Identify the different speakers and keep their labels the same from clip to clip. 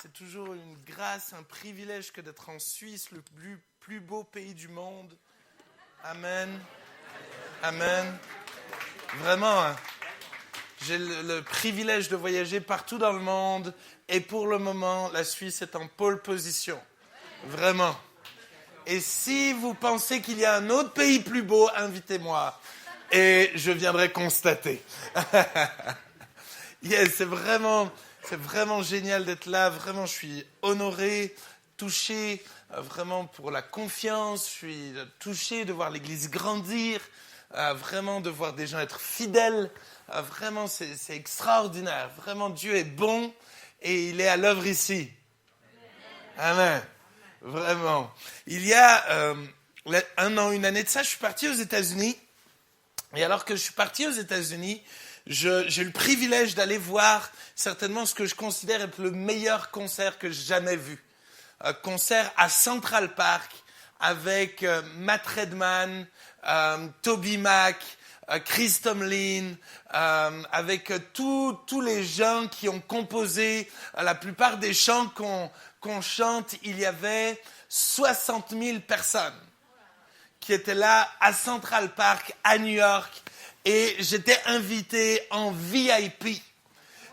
Speaker 1: C'est toujours une grâce, un privilège que d'être en Suisse, le plus beau pays du monde. Amen. Amen. Vraiment, hein. J'ai le privilège de voyager partout dans le monde et pour le moment, la Suisse est en pole position. Vraiment. Et si vous pensez qu'il y a un autre pays plus beau, invitez-moi et je viendrai constater. Yes, c'est vraiment génial d'être là. Vraiment, je suis honoré, touché, vraiment pour la confiance. Je suis touché de voir l'Église grandir, vraiment de voir des gens être fidèles. Vraiment, c'est extraordinaire. Vraiment, Dieu est bon et il est à l'œuvre ici. Amen. Vraiment. Il y a un an, une année de ça, je suis parti aux États-Unis. Et alors que je suis parti aux États-Unis, j'ai eu le privilège d'aller voir certainement ce que je considère être le meilleur concert que j'ai jamais vu. Un concert à Central Park avec Matt Redman, Toby Mac, Chris Tomlin, avec tous les gens qui ont composé la plupart des chants qu'on chante. Il y avait 60 000 personnes qui étaient là à Central Park, à New York, et j'étais invité en VIP.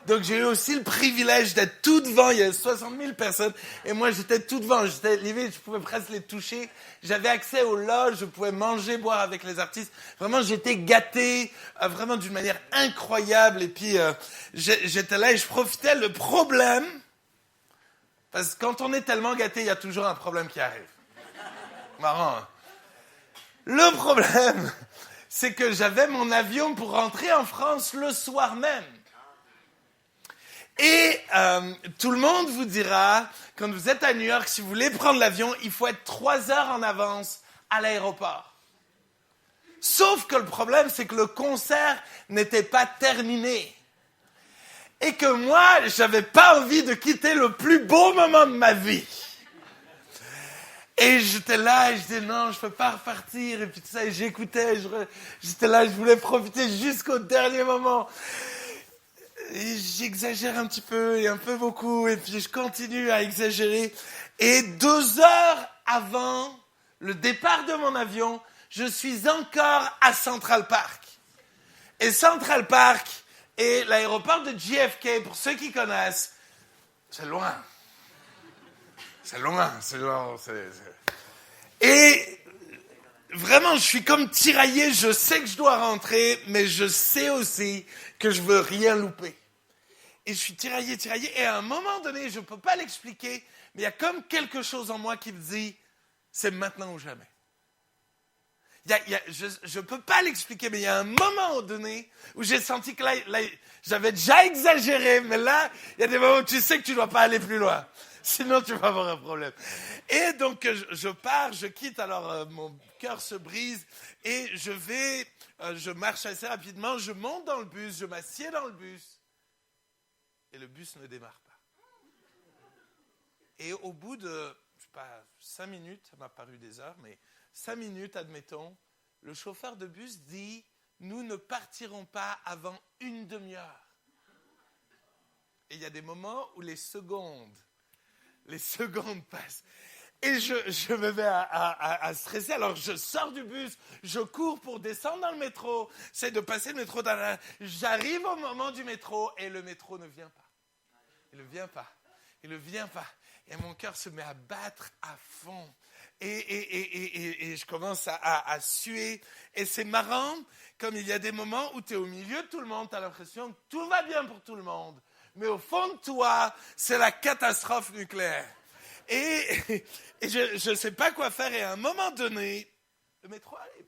Speaker 1: Donc j'ai eu aussi le privilège d'être tout devant, il y a 60 000 personnes, et moi j'étais tout devant, je pouvais presque les toucher, j'avais accès aux loges, je pouvais manger, boire avec les artistes, vraiment j'étais gâté, vraiment d'une manière incroyable, et puis j'étais là et je profitais. Le problème, parce que quand on est tellement gâté, il y a toujours un problème qui arrive. Marrant, hein? Le problème, c'est que j'avais mon avion pour rentrer en France le soir même. Et tout le monde vous dira, quand vous êtes à New York, si vous voulez prendre l'avion, il faut être 3 heures en avance à l'aéroport. Sauf que le problème, c'est que le concert n'était pas terminé. Et que moi, j'avais pas envie de quitter le plus beau moment de ma vie. Et j'étais là, et je disais non, je peux pas repartir. Et puis tout ça, et j'écoutais, j'étais là, je voulais profiter jusqu'au dernier moment. Et j'exagère un petit peu, et un peu beaucoup, et puis je continue à exagérer. Et 2 heures avant le départ de mon avion, je suis encore à Central Park. Et Central Park et l'aéroport de JFK, pour ceux qui connaissent, c'est loin. C'est loin. Et vraiment, je suis comme tiraillé. Je sais que je dois rentrer, mais je sais aussi que je veux rien louper. Et je suis tiraillé. Et à un moment donné, je ne peux pas l'expliquer, mais il y a comme quelque chose en moi qui me dit, c'est maintenant ou jamais. Je ne peux pas l'expliquer, mais il y a un moment donné où j'ai senti que là, j'avais déjà exagéré, mais là, il y a des moments où tu sais que tu ne dois pas aller plus loin. Sinon, tu vas avoir un problème. Et donc, je pars, je quitte, alors mon cœur se brise, et je marche assez rapidement, je monte dans le bus, je m'assieds dans le bus, et le bus ne démarre pas. Et au bout de, je sais pas, 5 minutes, ça m'a paru des heures, mais 5 minutes, admettons, le chauffeur de bus dit « Nous ne partirons pas avant une demi-heure. » Et il y a des moments où les secondes passent. Et je me mets à stresser. Alors je sors du bus, je cours pour descendre dans le métro, j'essaie de passer le métro. J'arrive au moment du métro et le métro ne vient pas. Il ne vient pas. Et mon cœur se met à battre à fond. Et je commence à suer. Et c'est marrant, comme il y a des moments où tu es au milieu de tout le monde, tu as l'impression que tout va bien pour tout le monde. Mais au fond de toi, c'est la catastrophe nucléaire. Et je ne sais pas quoi faire. Et à un moment donné, le métro arrive.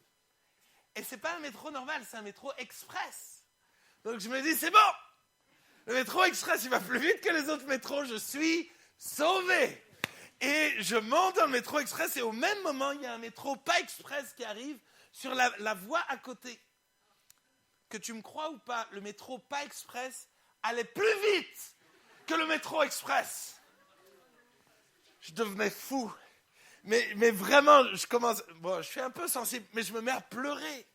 Speaker 1: Et ce n'est pas un métro normal, c'est un métro express. Donc je me dis, c'est bon. Le métro express, il va plus vite que les autres métros. Je suis sauvé. Et je monte dans le métro express. Et au même moment, il y a un métro pas express qui arrive sur la voie à côté. Que tu me crois ou pas, le métro pas express allait plus vite que le métro express. Je devenais fou. Mais vraiment, je suis un peu sensible, mais je me mets à pleurer.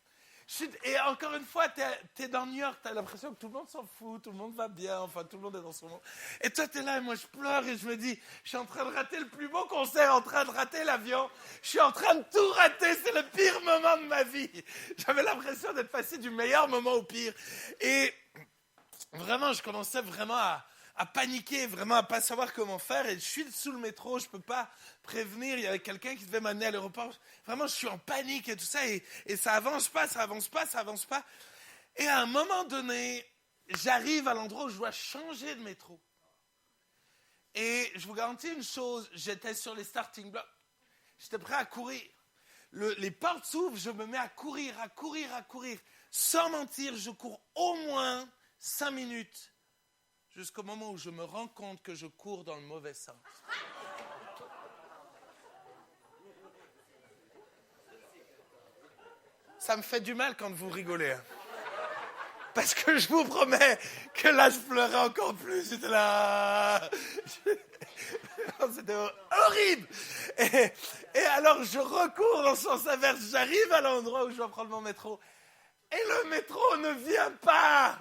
Speaker 1: Et encore une fois, t'es dans New York, t'as l'impression que tout le monde s'en fout, tout le monde va bien, enfin tout le monde est dans son monde. Et toi t'es là et moi je pleure et je me dis, je suis en train de rater le plus beau concert, en train de rater l'avion, je suis en train de tout rater, c'est le pire moment de ma vie. J'avais l'impression d'être passé du meilleur moment au pire. Et vraiment, je commençais vraiment à paniquer, vraiment à pas savoir comment faire. Et je suis sous le métro, je peux pas prévenir. Il y avait quelqu'un qui devait m'amener à l'aéroport. Vraiment, je suis en panique et tout ça. Et ça avance pas, ça avance pas, ça avance pas. Et à un moment donné, j'arrive à l'endroit où je dois changer de métro. Et je vous garantis une chose, j'étais sur les starting blocks. J'étais prêt à courir. Les portes s'ouvrent, je me mets à courir. Sans mentir, je cours au moins 5 minutes. Jusqu'au moment où je me rends compte que je cours dans le mauvais sens. Ça me fait du mal quand vous rigolez. Hein. Parce que je vous promets que là, je pleurais encore plus. J'étais là... C'était horrible. Et alors, je recours dans le sens inverse. J'arrive à l'endroit où je dois prendre mon métro. Et le métro ne vient pas.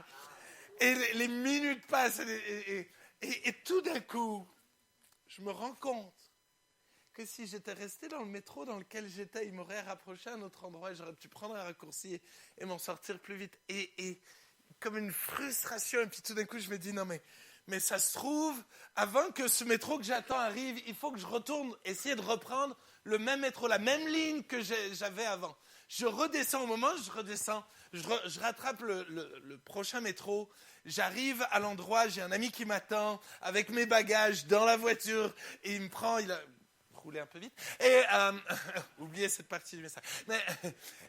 Speaker 1: Et les minutes passent et tout d'un coup, je me rends compte que si j'étais resté dans le métro dans lequel j'étais, il m'aurait rapproché à un autre endroit et j'aurais pu prendre un raccourci et m'en sortir plus vite. Et comme une frustration, et puis tout d'un coup, je me dis non mais ça se trouve, avant que ce métro que j'attends arrive, il faut que je retourne essayer de reprendre le même métro, la même ligne que j'avais avant. Je redescends au moment où je redescends, je rattrape le prochain métro, j'arrive à l'endroit, j'ai un ami qui m'attend avec mes bagages dans la voiture et il me prend, il a roulé un peu vite, et oubliez cette partie du message.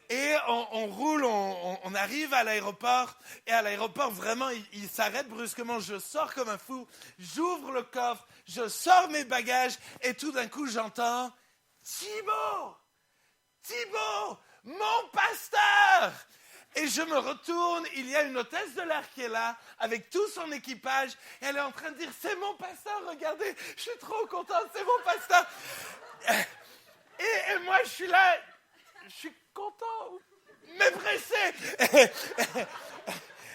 Speaker 1: Et on roule, on arrive à l'aéroport, et à l'aéroport, vraiment, il s'arrête brusquement, je sors comme un fou, j'ouvre le coffre, je sors mes bagages, et tout d'un coup, j'entends « Thibaut, mon pasteur !» Et je me retourne, il y a une hôtesse de l'air qui est là, avec tout son équipage, et elle est en train de dire « C'est mon pasteur, regardez, je suis trop contente, c'est mon pasteur !» Et moi, je suis là, je suis content, mais pressé.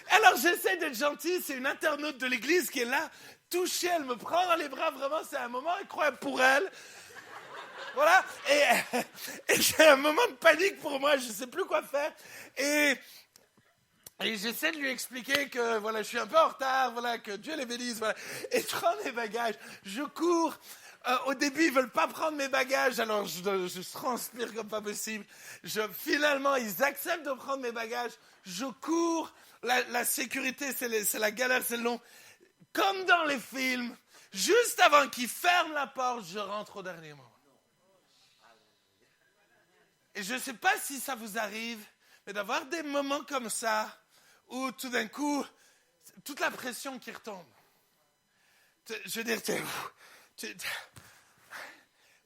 Speaker 1: Alors, j'essaie d'être gentil, c'est une internaute de l'église qui est là, touchée, elle me prend dans les bras, vraiment, c'est un moment incroyable pour elle. Voilà, et j'ai un moment de panique pour moi, je ne sais plus quoi faire. Et j'essaie de lui expliquer que voilà, je suis un peu en retard, voilà, que Dieu les bénisse. Voilà. Et je prends mes bagages, je cours. Au début, ils ne veulent pas prendre mes bagages, alors je transpire comme pas possible. Finalement, ils acceptent de prendre mes bagages. Je cours, la sécurité, c'est la galère, c'est le long. Comme dans les films, juste avant qu'ils ferment la porte, je rentre au dernier moment. Et je ne sais pas si ça vous arrive, mais d'avoir des moments comme ça, où tout d'un coup, toute la pression qui retombe. Je veux dire,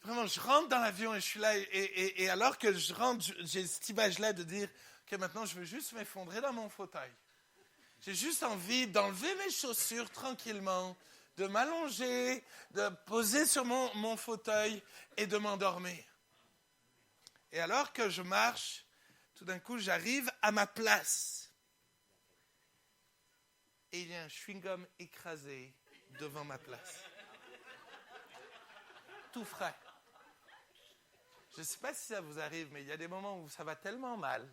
Speaker 1: vraiment, je rentre dans l'avion et je suis là, et alors que je rentre, j'ai cette image-là de dire que maintenant, je veux juste m'effondrer dans mon fauteuil. J'ai juste envie d'enlever mes chaussures tranquillement, de m'allonger, de poser sur mon fauteuil et de m'endormir. Et alors que je marche, tout d'un coup, j'arrive à ma place. Et il y a un chewing-gum écrasé devant ma place. Tout frais. Je ne sais pas si ça vous arrive, mais il y a des moments où ça va tellement mal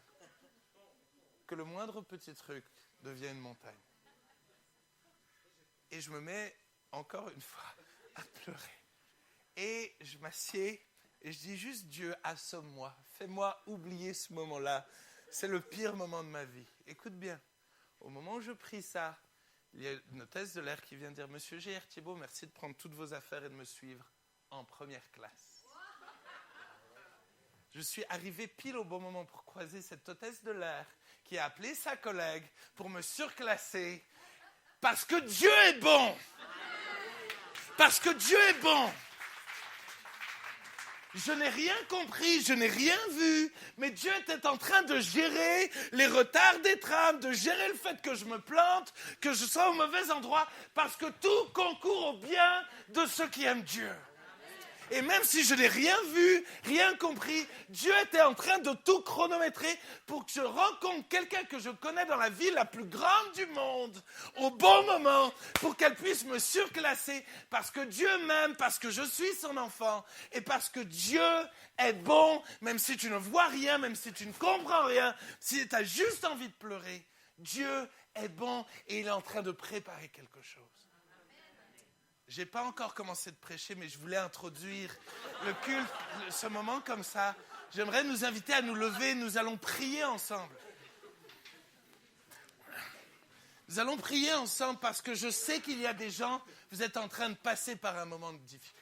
Speaker 1: que le moindre petit truc devient une montagne. Et je me mets, encore une fois, à pleurer. Et je m'assieds. Et je dis juste, Dieu, assomme-moi, fais-moi oublier ce moment-là. C'est le pire moment de ma vie. Écoute bien, au moment où je prie ça, il y a une hôtesse de l'air qui vient dire, Monsieur J.R. Thibault, merci de prendre toutes vos affaires et de me suivre en première classe. Je suis arrivé pile au bon moment pour croiser cette hôtesse de l'air qui a appelé sa collègue pour me surclasser parce que Dieu est bon. Parce que Dieu est bon. Je n'ai rien compris, je n'ai rien vu, mais Dieu était en train de gérer les retards des trams, de gérer le fait que je me plante, que je sois au mauvais endroit, parce que tout concourt au bien de ceux qui aiment Dieu. Et même si je n'ai rien vu, rien compris, Dieu était en train de tout chronométrer pour que je rencontre quelqu'un que je connais dans la ville la plus grande du monde, au bon moment, pour qu'elle puisse me surclasser, parce que Dieu m'aime, parce que je suis son enfant, et parce que Dieu est bon, même si tu ne vois rien, même si tu ne comprends rien, si tu as juste envie de pleurer. Dieu est bon et il est en train de préparer quelque chose. Je n'ai pas encore commencé de prêcher, mais je voulais introduire le culte, ce moment comme ça. J'aimerais nous inviter à nous lever, nous allons prier ensemble. Nous allons prier ensemble parce que je sais qu'il y a des gens, vous êtes en train de passer par un moment de difficulté.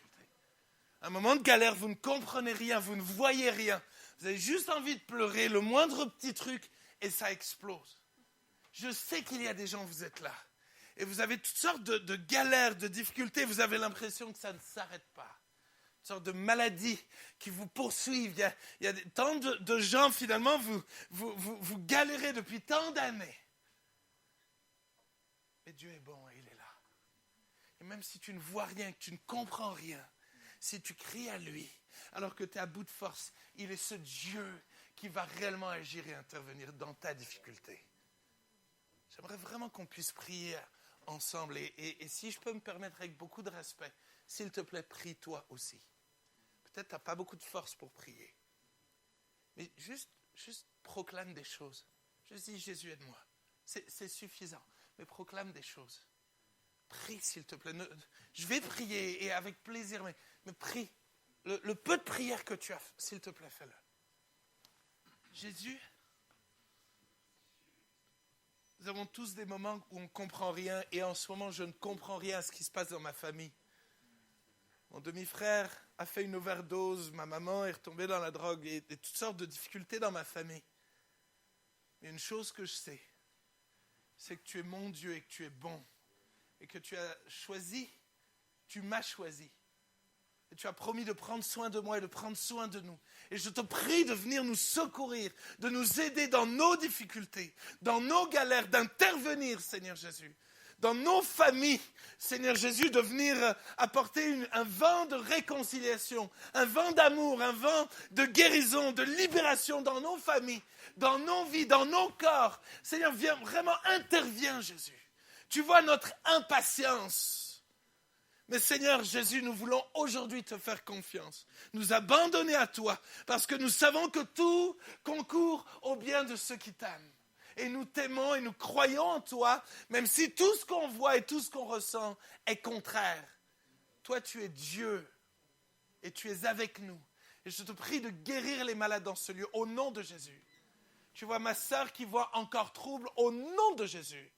Speaker 1: Un moment de galère, vous ne comprenez rien, vous ne voyez rien. Vous avez juste envie de pleurer, le moindre petit truc, et ça explose. Je sais qu'il y a des gens, vous êtes là. Et vous avez toutes sortes de galères, de difficultés. Vous avez l'impression que ça ne s'arrête pas. Toutes sortes de maladies qui vous poursuivent. Il y a tant de gens, finalement, vous galérez depuis tant d'années. Mais Dieu est bon et il est là. Et même si tu ne vois rien, que tu ne comprends rien, si tu cries à lui, alors que tu es à bout de force, il est ce Dieu qui va réellement agir et intervenir dans ta difficulté. J'aimerais vraiment qu'on puisse prier ensemble. Et si je peux me permettre avec beaucoup de respect, s'il te plaît, prie toi aussi. Peut-être tu n'as pas beaucoup de force pour prier. Mais juste proclame des choses. Juste dis, Jésus, aide-moi. C'est suffisant. Mais proclame des choses. Prie, s'il te plaît. Je vais prier et avec plaisir, mais prie. Le peu de prière que tu as, s'il te plaît, fais-le. Jésus, nous avons tous des moments où on ne comprend rien, et en ce moment, je ne comprends rien à ce qui se passe dans ma famille. Mon demi-frère a fait une overdose, ma maman est retombée dans la drogue, et toutes sortes de difficultés dans ma famille. Mais une chose que je sais, c'est que tu es mon Dieu et que tu es bon, et que tu as choisi, tu m'as choisi. Et tu as promis de prendre soin de moi et de prendre soin de nous. Et je te prie de venir nous secourir, de nous aider dans nos difficultés, dans nos galères, d'intervenir, Seigneur Jésus. Dans nos familles, Seigneur Jésus, de venir apporter un vent de réconciliation, un vent d'amour, un vent de guérison, de libération dans nos familles, dans nos vies, dans nos corps. Seigneur, viens, vraiment interviens, Jésus. Tu vois notre impatience. Mais Seigneur Jésus, nous voulons aujourd'hui te faire confiance, nous abandonner à toi, parce que nous savons que tout concourt au bien de ceux qui t'aiment. Et nous t'aimons et nous croyons en toi, même si tout ce qu'on voit et tout ce qu'on ressent est contraire. Toi, tu es Dieu et tu es avec nous. Et je te prie de guérir les malades dans ce lieu, au nom de Jésus. Tu vois ma sœur qui voit encore trouble, au nom de Jésus.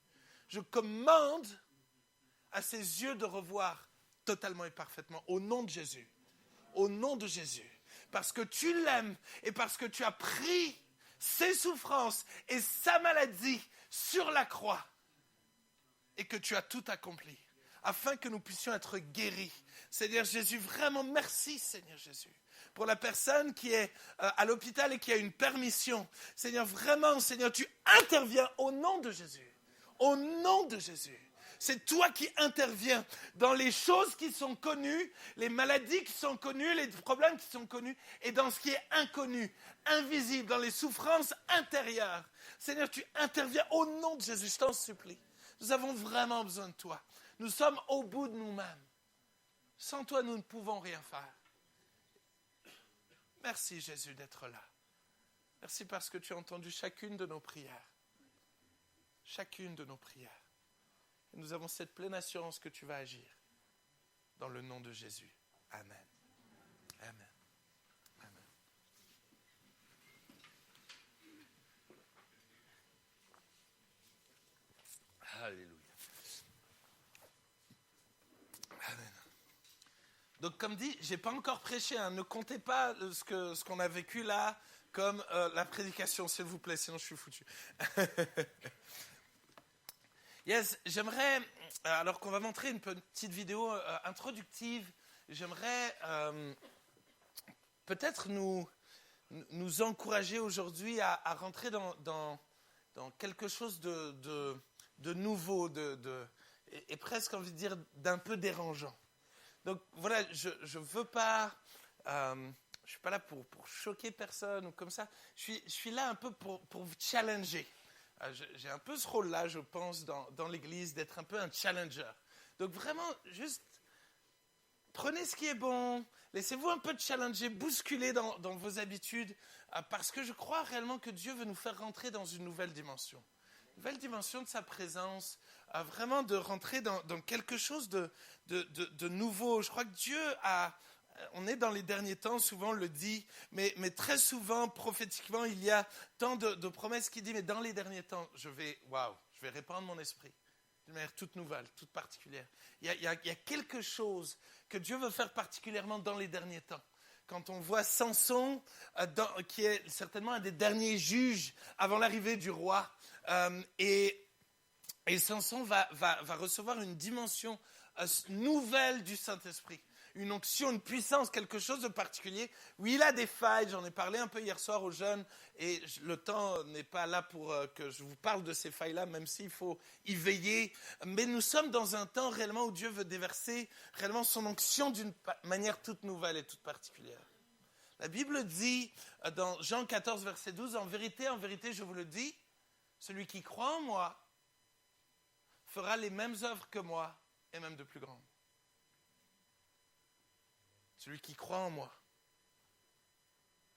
Speaker 1: Je commande à ses yeux de revoir totalement et parfaitement, au nom de Jésus. Au nom de Jésus. Parce que tu l'aimes et parce que tu as pris ses souffrances et sa maladie sur la croix et que tu as tout accompli afin que nous puissions être guéris. Seigneur Jésus, vraiment merci Seigneur Jésus pour la personne qui est à l'hôpital et qui a une permission. Seigneur, vraiment, Seigneur, tu interviens au nom de Jésus. Au nom de Jésus. C'est toi qui interviens dans les choses qui sont connues, les maladies qui sont connues, les problèmes qui sont connus, et dans ce qui est inconnu, invisible, dans les souffrances intérieures. Seigneur, tu interviens au nom de Jésus, je t'en supplie. Nous avons vraiment besoin de toi. Nous sommes au bout de nous-mêmes. Sans toi, nous ne pouvons rien faire. Merci Jésus d'être là. Merci parce que tu as entendu chacune de nos prières. Chacune de nos prières. Et nous avons cette pleine assurance que tu vas agir. Dans le nom de Jésus. Amen. Amen. Amen. Alléluia. Amen. Donc comme dit, je n'ai pas encore prêché. Ne comptez pas ce qu'on a vécu là comme la prédication, s'il vous plaît, sinon je suis foutu. Yes, j'aimerais, alors qu'on va montrer une petite vidéo introductive, j'aimerais peut-être nous encourager aujourd'hui à rentrer dans quelque chose de nouveau, et presque envie de dire d'un peu dérangeant. Donc voilà, je veux pas, je suis pas là pour choquer personne ou comme ça. Je suis là un peu pour vous challenger. J'ai un peu ce rôle-là, je pense, dans l'Église, d'être un peu un challenger. Donc vraiment, juste prenez ce qui est bon, laissez-vous un peu challenger, bousculer dans vos habitudes, parce que je crois réellement que Dieu veut nous faire rentrer dans une nouvelle dimension. Une nouvelle dimension de sa présence, vraiment de rentrer dans quelque chose de nouveau. Je crois que Dieu on est dans les derniers temps, souvent on le dit, mais très souvent, prophétiquement, il y a tant de promesses qui disent, mais dans les derniers temps, je vais répandre mon esprit d'une manière toute nouvelle, toute particulière. Il y a quelque chose que Dieu veut faire particulièrement dans les derniers temps. Quand on voit Samson, qui est certainement un des derniers juges avant l'arrivée du roi, et Samson va recevoir une dimension nouvelle du Saint-Esprit. Une onction, une puissance, quelque chose de particulier. Oui, il a des failles, j'en ai parlé un peu hier soir aux jeunes, et le temps n'est pas là pour que je vous parle de ces failles-là, même s'il faut y veiller. Mais nous sommes dans un temps réellement où Dieu veut déverser réellement son onction d'une manière toute nouvelle et toute particulière. La Bible dit dans Jean 14, verset 12, en vérité, je vous le dis, celui qui croit en moi fera les mêmes œuvres que moi, et même de plus grandes. Celui qui croit en moi.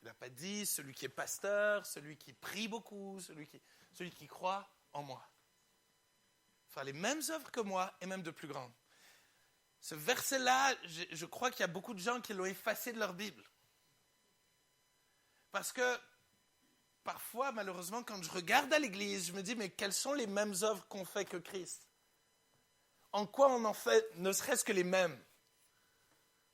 Speaker 1: Il n'a pas dit celui qui est pasteur, celui qui prie beaucoup, celui qui croit en moi. Fera les mêmes œuvres que moi et même de plus grandes. Ce verset-là, je crois qu'il y a beaucoup de gens qui l'ont effacé de leur Bible. Parce que parfois, malheureusement, quand je regarde à l'église, je me dis, mais quelles sont les mêmes œuvres qu'on fait que Christ? En quoi on en fait ne serait-ce que les mêmes?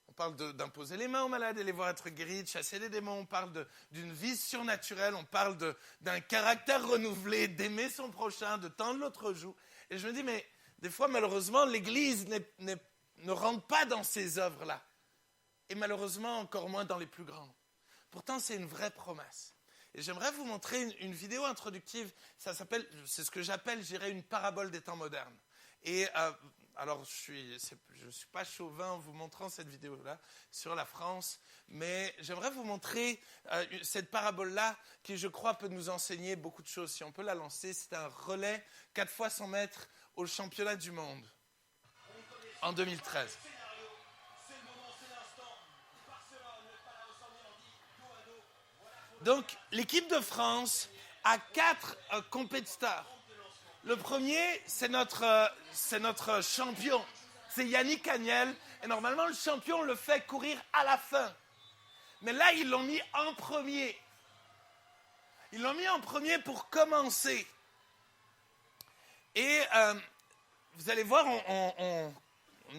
Speaker 1: On parle d'imposer les mains aux malades et les voir être guéris, de chasser les démons. On parle d'une vie surnaturelle. On parle d'un caractère renouvelé, d'aimer son prochain, de tendre l'autre joue. Et je me dis, mais des fois, malheureusement, l'Église ne rentre pas dans ces œuvres-là. Et malheureusement, encore moins dans les plus grandes. Pourtant, c'est une vraie promesse. Et j'aimerais vous montrer une vidéo introductive. C'est ce que j'appelle, je dirais, une parabole des temps modernes. Et alors, je ne suis pas chauvin en vous montrant cette vidéo-là sur la France, mais j'aimerais vous montrer cette parabole-là qui, je crois, peut nous enseigner beaucoup de choses. Si on peut la lancer, c'est un relais 4 fois 100 mètres au championnat du monde en 2013. Donc, l'équipe de France a 4 compétiteurs. Le premier, c'est notre champion. C'est Yannick Agnel. Et normalement, le champion, on le fait courir à la fin. Mais là, ils l'ont mis en premier. Ils l'ont mis en premier pour commencer. Et vous allez voir, on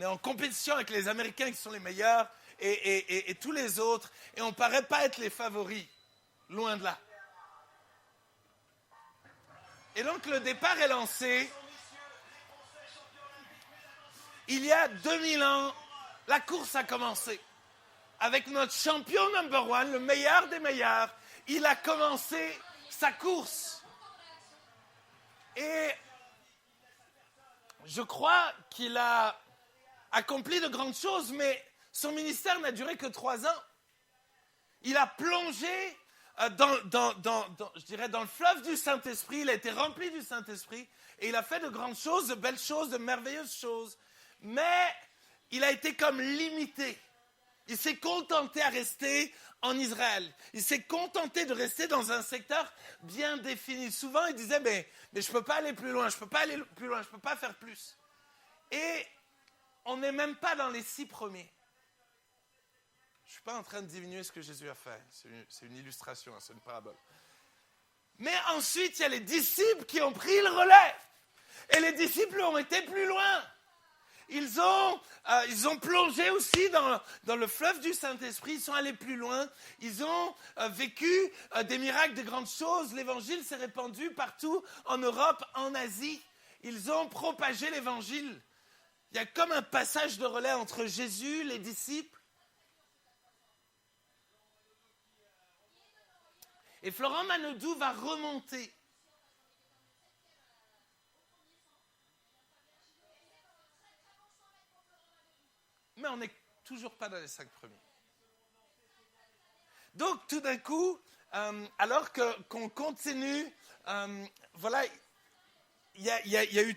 Speaker 1: est en compétition avec les Américains qui sont les meilleurs et tous les autres. Et on ne paraît pas être les favoris. Loin de là. Et donc, le départ est lancé. Il y a 2000 ans, la course a commencé. Avec notre champion number one, le meilleur des meilleurs, il a commencé sa course. Et je crois qu'il a accompli de grandes choses, mais son ministère n'a duré que 3 ans. Il a plongé dans le fleuve du Saint-Esprit, il a été rempli du Saint-Esprit et il a fait de grandes choses, de belles choses, de merveilleuses choses. Mais il a été comme limité. Il s'est contenté à rester en Israël. Il s'est contenté de rester dans un secteur bien défini. Souvent, il disait, mais je ne peux pas aller plus loin, je ne peux pas aller plus loin, je ne peux pas faire plus. Et on n'est même pas dans les 6 premiers. Je ne suis pas en train de diminuer ce que Jésus a fait. C'est une illustration, c'est une parabole. Mais ensuite, il y a les disciples qui ont pris le relais. Et les disciples ont été plus loin. Ils ont plongé aussi dans le fleuve du Saint-Esprit. Ils sont allés plus loin. Ils ont vécu des miracles, de grandes choses. L'évangile s'est répandu partout en Europe, en Asie. Ils ont propagé l'évangile. Il y a comme un passage de relais entre Jésus, les disciples. Et Florent Manodou va remonter. Mais on est toujours pas dans les 5 premiers. Donc, tout d'un coup, alors qu'on continue, voilà, il y a eu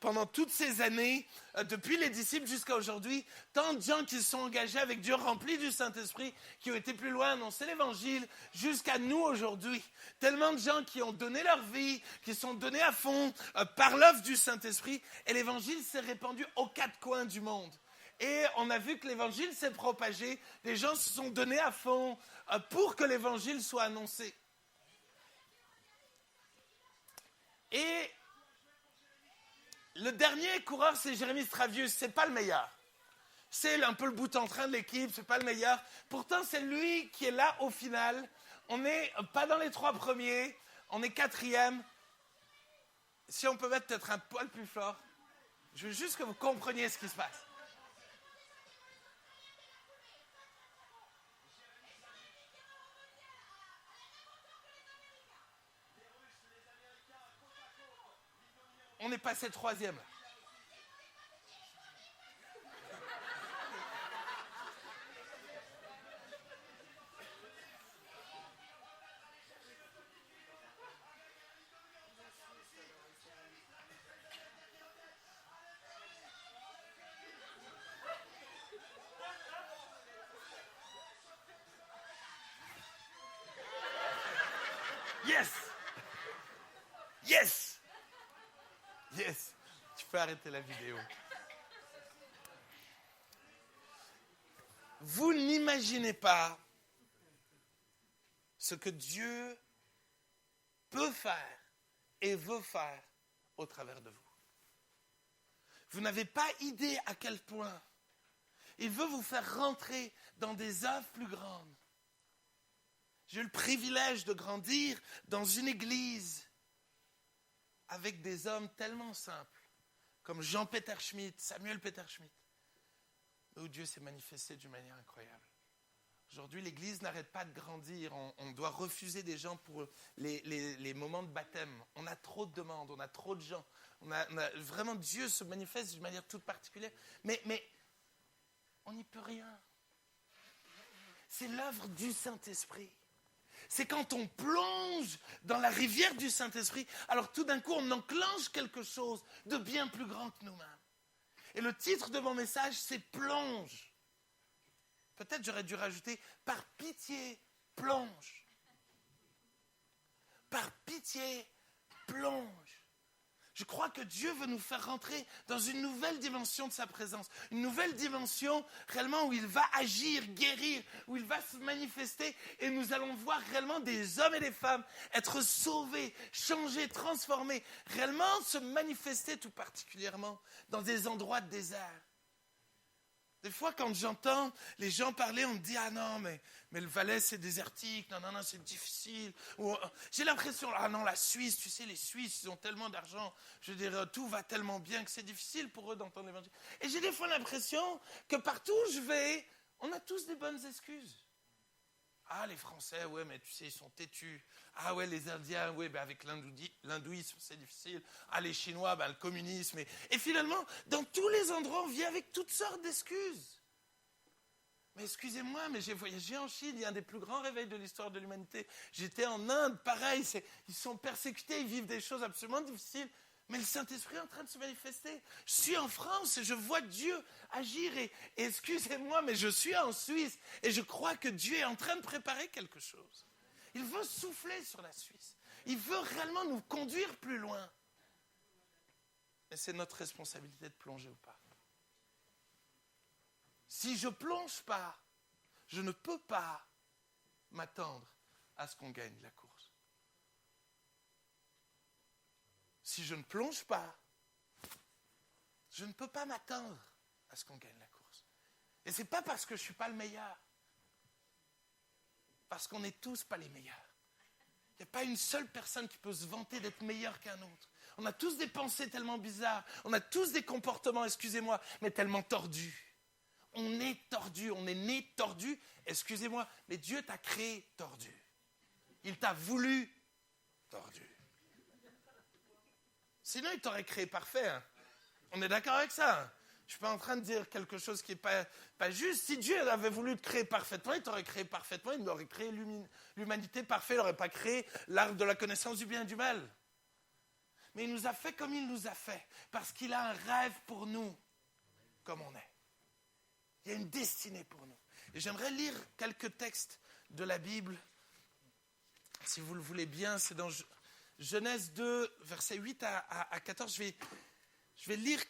Speaker 1: pendant toutes ces années, depuis les disciples jusqu'à aujourd'hui, tant de gens qui se sont engagés avec Dieu, remplis du Saint-Esprit, qui ont été plus loin, annoncer l'Évangile, jusqu'à nous aujourd'hui. Tellement de gens qui ont donné leur vie, qui sont donnés à fond par l'œuvre du Saint-Esprit, et l'Évangile s'est répandu aux 4 coins du monde. Et on a vu que l'Évangile s'est propagé, les gens se sont donnés à fond pour que l'Évangile soit annoncé. Et le dernier coureur, c'est Jérémy Stravius. C'est pas le meilleur. C'est un peu le bout en train de l'équipe, c'est pas le meilleur. Pourtant, c'est lui qui est là au final. On n'est pas dans les 3 premiers, on est 4e. Si on peut mettre peut-être un poil plus fort, je veux juste que vous compreniez ce qui se passe. On est passé 3e. Yes! Yes! Yes! Tu peux arrêter la vidéo. Vous n'imaginez pas ce que Dieu peut faire et veut faire au travers de vous. Vous n'avez pas idée à quel point il veut vous faire rentrer dans des œuvres plus grandes. J'ai eu le privilège de grandir dans une église avec des hommes tellement simples, comme Jean-Peter Schmidt, Samuel Peter Schmidt, où Dieu s'est manifesté d'une manière incroyable. Aujourd'hui, l'Église n'arrête pas de grandir. On doit refuser des gens pour les moments de baptême. On a trop de demandes, on a trop de gens. Vraiment, Dieu se manifeste d'une manière toute particulière. Mais on n'y peut rien. C'est l'œuvre du Saint-Esprit. C'est quand on plonge dans la rivière du Saint-Esprit, alors tout d'un coup, on enclenche quelque chose de bien plus grand que nous-mêmes. Et le titre de mon message, c'est « Plonge ». Peut-être j'aurais dû rajouter « Par pitié, plonge ». Par pitié, plonge. Je crois que Dieu veut nous faire rentrer dans une nouvelle dimension de sa présence. Une nouvelle dimension réellement où il va agir, guérir, où il va se manifester. Et nous allons voir réellement des hommes et des femmes être sauvés, changés, transformés. Réellement se manifester tout particulièrement dans des endroits de désert. Des fois, quand j'entends les gens parler, on me dit « Ah non, mais le Valais, c'est désertique. Non, c'est difficile. » J'ai l'impression « Ah non, la Suisse, tu sais, les Suisses, ils ont tellement d'argent. Je veux dire, tout va tellement bien que c'est difficile pour eux d'entendre l'évangile. » Et j'ai des fois l'impression que partout où je vais, on a tous des bonnes excuses. Ah, les Français, ouais, mais tu sais, ils sont têtus. Ah ouais, les Indiens, ouais, ben avec l'hindouisme, c'est difficile. Ah, les Chinois, ben le communisme. Et finalement, dans tous les endroits, on vient avec toutes sortes d'excuses. Mais excusez-moi, mais j'ai voyagé en Chine, il y a un des plus grands réveils de l'histoire de l'humanité. J'étais en Inde, pareil, ils sont persécutés, ils vivent des choses absolument difficiles. Mais le Saint-Esprit est en train de se manifester. Je suis en France et je vois Dieu agir. Et excusez-moi, mais je suis en Suisse et je crois que Dieu est en train de préparer quelque chose. Il veut souffler sur la Suisse. Il veut réellement nous conduire plus loin. Mais c'est notre responsabilité de plonger ou pas. Si je ne plonge pas, je ne peux pas m'attendre à ce qu'on gagne la course. Si je ne plonge pas, je ne peux pas m'attendre à ce qu'on gagne la course. Et ce n'est pas parce que je ne suis pas le meilleur. Parce qu'on n'est tous pas les meilleurs. Il n'y a pas une seule personne qui peut se vanter d'être meilleur qu'un autre. On a tous des pensées tellement bizarres. On a tous des comportements, excusez-moi, mais tellement tordus. On est tordu, on est né tordu. Excusez-moi, mais Dieu t'a créé tordu. Il t'a voulu tordu. Sinon, il t'aurait créé parfait. Hein. On est d'accord avec ça. Hein. Je suis pas en train de dire quelque chose qui est pas juste. Si Dieu avait voulu te créer parfaitement, il t'aurait créé parfaitement, il aurait créé l'humanité parfaite, il n'aurait pas créé l'arbre de la connaissance du bien et du mal. Mais il nous a fait comme il nous a fait, parce qu'il a un rêve pour nous, comme on est. Il y a une destinée pour nous. Et j'aimerais lire quelques textes de la Bible, si vous le voulez bien. C'est dans Genèse 2, versets 8 à 14. Je vais lire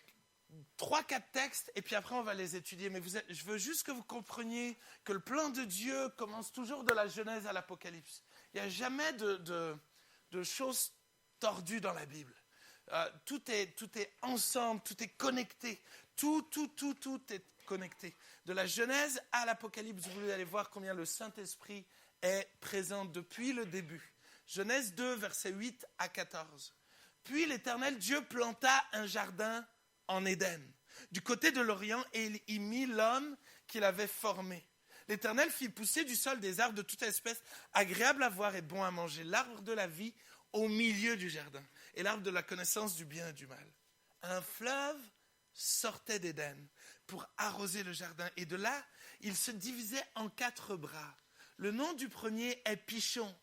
Speaker 1: 3-4 textes, et puis après on va les étudier. Mais je veux juste que vous compreniez que le plan de Dieu commence toujours de la Genèse à l'Apocalypse. Il n'y a jamais de choses tordues dans la Bible. Tout est ensemble, tout est connecté. Tout est connecté. De la Genèse à l'Apocalypse, vous allez voir combien le Saint-Esprit est présent depuis le début. Genèse 2, versets 8 à 14. Puis l'Éternel Dieu planta un jardin en Éden, du côté de l'Orient, et il y mit l'homme qu'il avait formé. L'Éternel fit pousser du sol des arbres de toute espèce, agréables à voir et bons à manger, l'arbre de la vie au milieu du jardin, et l'arbre de la connaissance du bien et du mal. Un fleuve sortait d'Éden pour arroser le jardin, et de là, il se divisait en 4 bras. Le nom du premier est Pishon.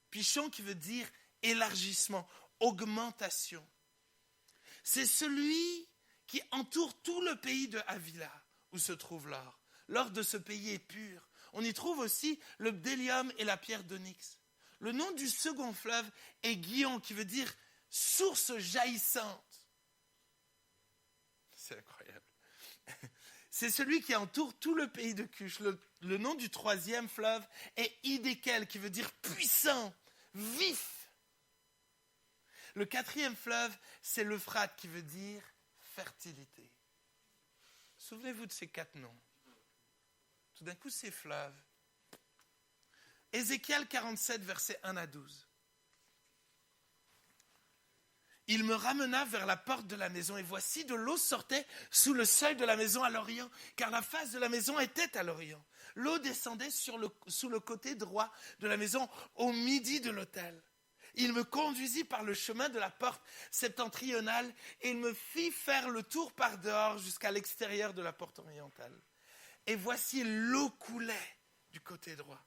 Speaker 1: Pishon qui veut dire élargissement, augmentation. C'est celui qui entoure tout le pays de Havila, où se trouve l'or. L'or de ce pays est pur. On y trouve aussi le bdellium et la pierre d'onyx. Le nom du second fleuve est Gihon, qui veut dire source jaillissante. C'est incroyable. C'est celui qui entoure tout le pays de Cush. Le nom du troisième fleuve est Hiddekel, qui veut dire puissant, vif. Le 4e fleuve, c'est l'Euphrate, qui veut dire fertilité. Souvenez-vous de ces 4 noms. Tout d'un coup, ces fleuves. Ézéchiel 47, versets 1 à 12. Il me ramena vers la porte de la maison, et voici de l'eau sortait sous le seuil de la maison à l'orient, car la face de la maison était à l'orient. L'eau descendait sous le côté droit de la maison, au midi de l'autel. Il me conduisit par le chemin de la porte septentrionale, et il me fit faire le tour par dehors jusqu'à l'extérieur de la porte orientale. Et voici l'eau coulait du côté droit.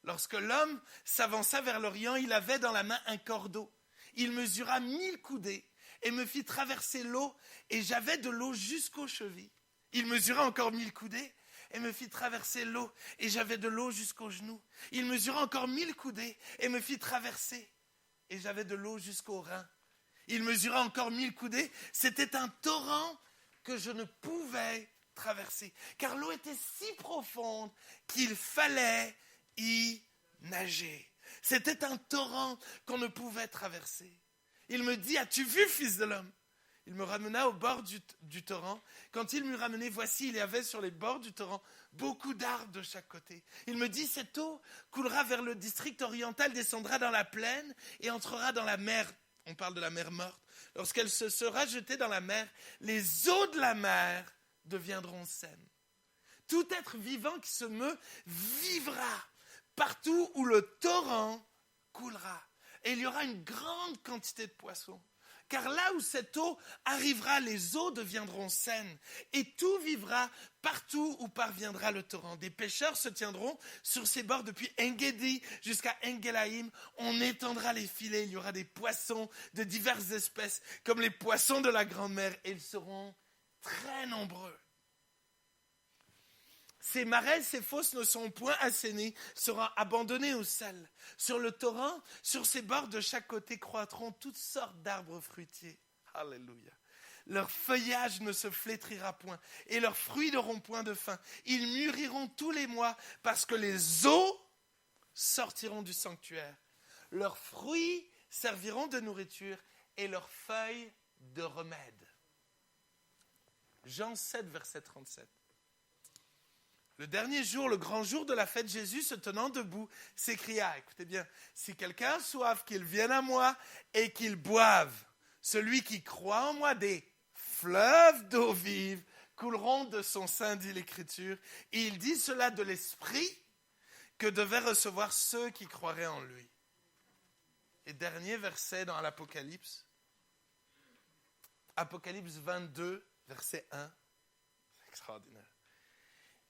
Speaker 1: Lorsque l'homme s'avança vers l'orient, il avait dans la main un cordeau. Il mesura 1000 coudées et me fit traverser l'eau, et j'avais de l'eau jusqu'aux chevilles. Il mesura encore 1000 coudées et me fit traverser l'eau, et j'avais de l'eau jusqu'aux genoux. Il mesura encore 1000 coudées et me fit traverser, et j'avais de l'eau jusqu'aux reins. Il mesura encore 1000 coudées. C'était un torrent que je ne pouvais traverser, car l'eau était si profonde qu'il fallait y nager. C'était un torrent qu'on ne pouvait traverser. Il me dit, as-tu vu, fils de l'homme? Il me ramena au bord du torrent. Quand il m'eut ramené, voici, il y avait sur les bords du torrent beaucoup d'arbres de chaque côté. Il me dit, cette eau coulera vers le district oriental, descendra dans la plaine et entrera dans la mer. On parle de la mer morte. Lorsqu'elle se sera jetée dans la mer, les eaux de la mer deviendront saines. Tout être vivant qui se meut vivra partout où le torrent coulera. Et il y aura une grande quantité de poissons. Car là où cette eau arrivera, les eaux deviendront saines, et tout vivra partout où parviendra le torrent. Des pêcheurs se tiendront sur ses bords depuis En-Gedi jusqu'à En-Gelaïm. On étendra les filets, il y aura des poissons de diverses espèces, comme les poissons de la grande mer, et ils seront très nombreux. Ces marais, ces fosses ne sont point assainies, seront abandonnées au sel. Sur le torrent, sur ses bords de chaque côté, croîtront toutes sortes d'arbres fruitiers. Alléluia. Leur feuillage ne se flétrira point, et leurs fruits n'auront point de fin. Ils mûriront tous les mois, parce que les eaux sortiront du sanctuaire. Leurs fruits serviront de nourriture, et leurs feuilles de remède. Jean 7, verset 37. Le dernier jour, le grand jour de la fête, Jésus, se tenant debout, s'écria, écoutez bien, si quelqu'un a soif, qu'il vienne à moi et qu'il boive. Celui qui croit en moi, des fleuves d'eau vive couleront de son sein, dit l'Écriture. Et il dit cela de l'Esprit que devaient recevoir ceux qui croiraient en lui. Et dernier verset dans l'Apocalypse, Apocalypse 22, verset 1. extraordinaire.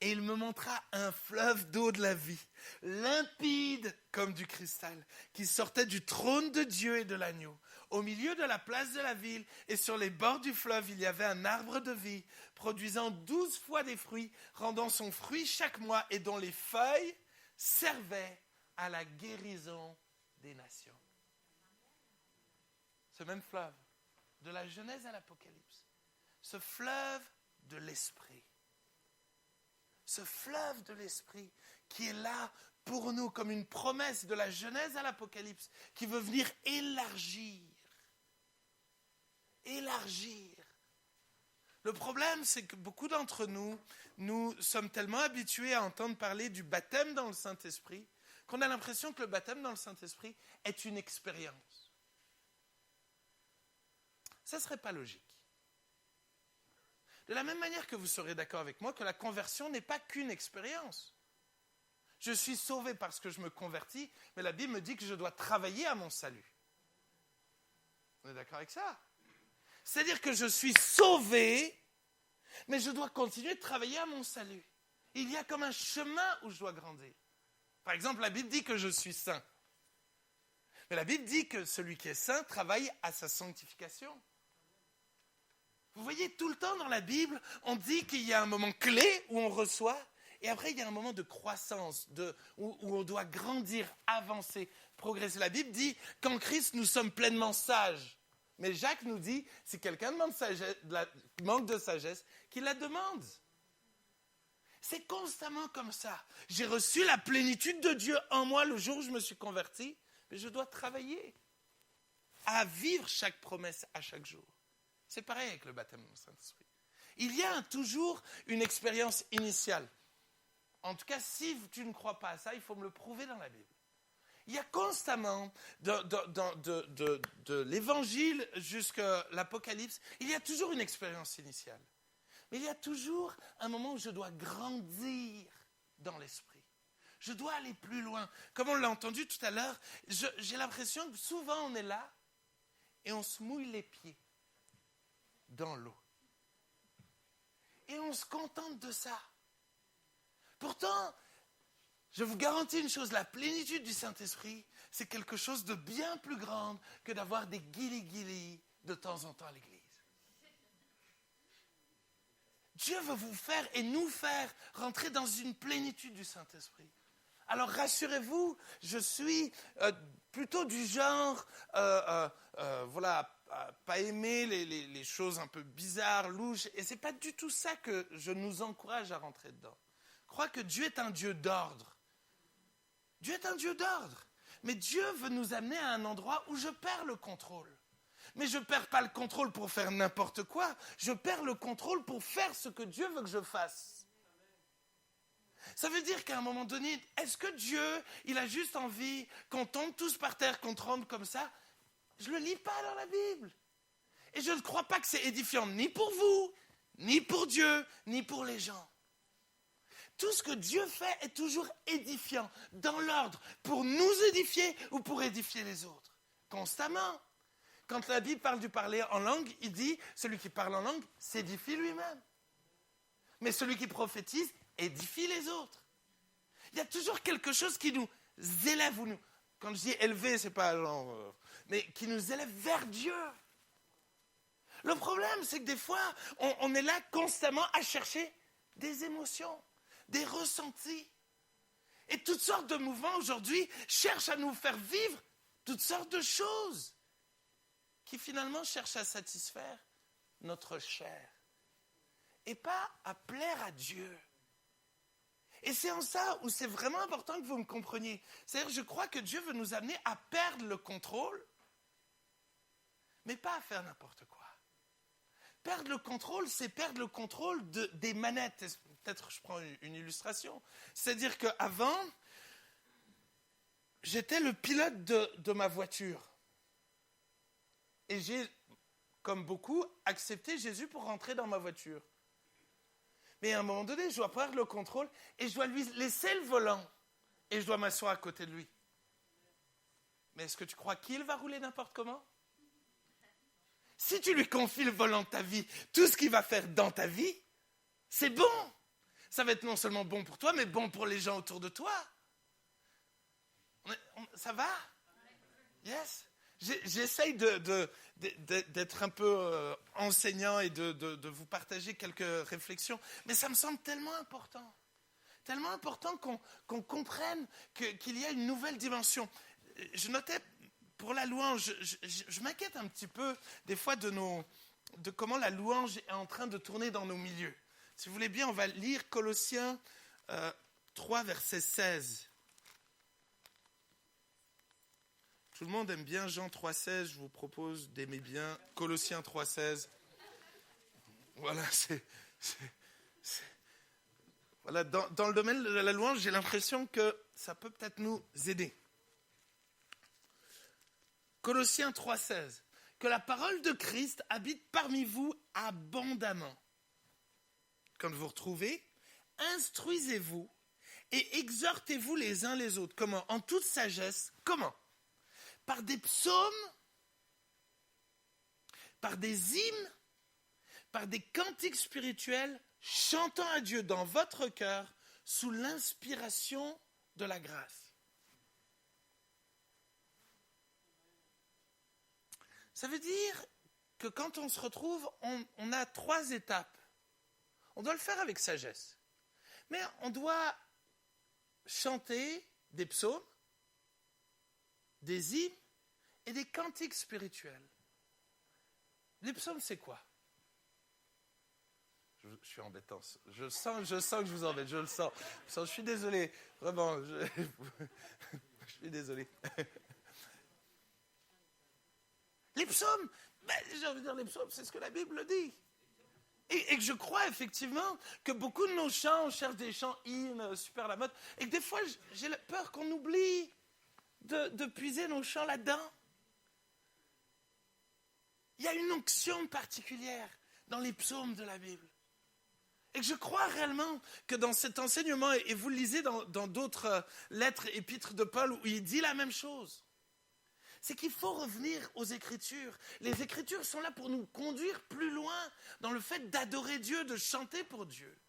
Speaker 1: Et il me montra un fleuve d'eau de la vie, limpide comme du cristal, qui sortait du trône de Dieu et de l'agneau. Au milieu de la place de la ville et sur les bords du fleuve, il y avait un arbre de vie, produisant 12 fois des fruits, rendant son fruit chaque mois et dont les feuilles servaient à la guérison des nations. Ce même fleuve, de la Genèse à l'Apocalypse, ce fleuve de l'Esprit. Ce fleuve de l'Esprit qui est là pour nous comme une promesse de la Genèse à l'Apocalypse qui veut venir élargir. Le problème, c'est que beaucoup d'entre nous, nous sommes tellement habitués à entendre parler du baptême dans le Saint-Esprit qu'on a l'impression que le baptême dans le Saint-Esprit est une expérience. Ça ne serait pas logique. De la même manière que vous serez d'accord avec moi que la conversion n'est pas qu'une expérience. Je suis sauvé parce que je me convertis, mais la Bible me dit que je dois travailler à mon salut. On est d'accord avec ça? C'est-à-dire que je suis sauvé, mais je dois continuer de travailler à mon salut. Il y a comme un chemin où je dois grandir. Par exemple, la Bible dit que je suis saint. Mais la Bible dit que celui qui est saint travaille à sa sanctification. Vous voyez, tout le temps dans la Bible, on dit qu'il y a un moment clé où on reçoit, et après il y a un moment de croissance, où on doit grandir, avancer, progresser. La Bible dit qu'en Christ, nous sommes pleinement sages. Mais Jacques nous dit, si quelqu'un manque de sagesse, qu'il la demande. C'est constamment comme ça. J'ai reçu la plénitude de Dieu en moi le jour où je me suis converti, mais je dois travailler à vivre chaque promesse à chaque jour. C'est pareil avec le baptême du Saint-Esprit. Il y a toujours une expérience initiale. En tout cas, si tu ne crois pas à ça, il faut me le prouver dans la Bible. Il y a constamment, de l'Évangile jusqu'à l'Apocalypse, il y a toujours une expérience initiale. Mais il y a toujours un moment où je dois grandir dans l'esprit. Je dois aller plus loin. Comme on l'a entendu tout à l'heure, j'ai l'impression que souvent on est là et on se mouille les pieds dans l'eau. Et on se contente de ça. Pourtant, je vous garantis une chose, la plénitude du Saint-Esprit, c'est quelque chose de bien plus grand que d'avoir des guili-guili de temps en temps à l'église. Dieu veut vous faire et nous faire rentrer dans une plénitude du Saint-Esprit. Alors rassurez-vous, je suis plutôt du genre, pas aimer les choses un peu bizarres, louches, et c'est pas du tout ça que je nous encourage à rentrer dedans. Je crois que Dieu est un Dieu d'ordre. Dieu est un Dieu d'ordre. Mais Dieu veut nous amener à un endroit où je perds le contrôle. Mais je ne perds pas le contrôle pour faire n'importe quoi. Je perds le contrôle pour faire ce que Dieu veut que je fasse. Ça veut dire qu'à un moment donné, est-ce que Dieu, il a juste envie qu'on tombe tous par terre, qu'on tremble comme ça? Je ne le lis pas dans la Bible. Et je ne crois pas que c'est édifiant, ni pour vous, ni pour Dieu, ni pour les gens. Tout ce que Dieu fait est toujours édifiant, dans l'ordre, pour nous édifier ou pour édifier les autres. Constamment. Quand la Bible parle du parler en langue, il dit, celui qui parle en langue s'édifie lui-même. Mais celui qui prophétise édifie les autres. Il y a toujours quelque chose qui nous élève, ou nous, quand je dis élever, c'est pas genre, mais qui nous élève vers Dieu. Le problème, c'est que des fois, on est là constamment à chercher des émotions, des ressentis. Et toutes sortes de mouvements aujourd'hui cherchent à nous faire vivre toutes sortes de choses qui finalement cherchent à satisfaire notre chair et pas à plaire à Dieu. Et c'est en ça où c'est vraiment important que vous me compreniez. C'est-à-dire, je crois que Dieu veut nous amener à perdre le contrôle, mais pas à faire n'importe quoi. Perdre le contrôle, c'est perdre le contrôle des manettes. Peut-être je prends une illustration. C'est-à-dire qu'avant, j'étais le pilote de ma voiture. Et j'ai, comme beaucoup, accepté Jésus pour rentrer dans ma voiture. Mais à un moment donné, je dois prendre le contrôle et je dois lui laisser le volant. Et je dois m'asseoir à côté de lui. Mais est-ce que tu crois qu'il va rouler n'importe comment? Si tu lui confies le volant de ta vie, tout ce qu'il va faire dans ta vie, C'est bon. Ça va être non seulement bon pour toi, mais bon pour les gens autour de toi. Ça va? Yes. J'essaye d'être un peu enseignant et de vous partager quelques réflexions, mais ça me semble tellement important. Tellement important qu'on comprenne qu'il y a une nouvelle dimension. Je notais, pour la louange, je m'inquiète un petit peu des fois de comment la louange est en train de tourner dans nos milieux. Si vous voulez bien, on va lire Colossiens 3, verset 16. Tout le monde aime bien Jean 3, 16. Je vous propose d'aimer bien Colossiens 3, 16. Voilà, voilà, dans le domaine de la louange, j'ai l'impression que ça peut peut-être nous aider. Colossiens 3, 16. Que la parole de Christ habite parmi vous abondamment. Quand vous retrouvez, instruisez-vous et exhortez-vous les uns les autres. Comment? En toute sagesse. Comment? Par des psaumes, par des hymnes, par des cantiques spirituels, chantant à Dieu dans votre cœur sous l'inspiration de la grâce. Ça veut dire que quand on se retrouve, on a 3 étapes. On doit le faire avec sagesse. Mais on doit chanter des psaumes, des hymnes et des cantiques spirituels. Les psaumes, c'est quoi? Je suis embêtant. Je sens que je vous embête, je le sens. Je suis désolé. Vraiment, je suis désolé. Les psaumes, j'ai envie de dire les psaumes, c'est ce que la Bible dit. Et que je crois effectivement que beaucoup de nos chants, on cherche des chants hymnes, super à la mode, et que des fois, j'ai peur qu'on oublie de puiser nos chants là-dedans. Il y a une onction particulière dans les psaumes de la Bible. Et que je crois réellement que dans cet enseignement, et vous le lisez dans d'autres lettres, épîtres de Paul, où il dit la même chose, c'est qu'il faut revenir aux Écritures. Les Écritures sont là pour nous conduire plus loin dans le fait d'adorer Dieu, de chanter pour Dieu.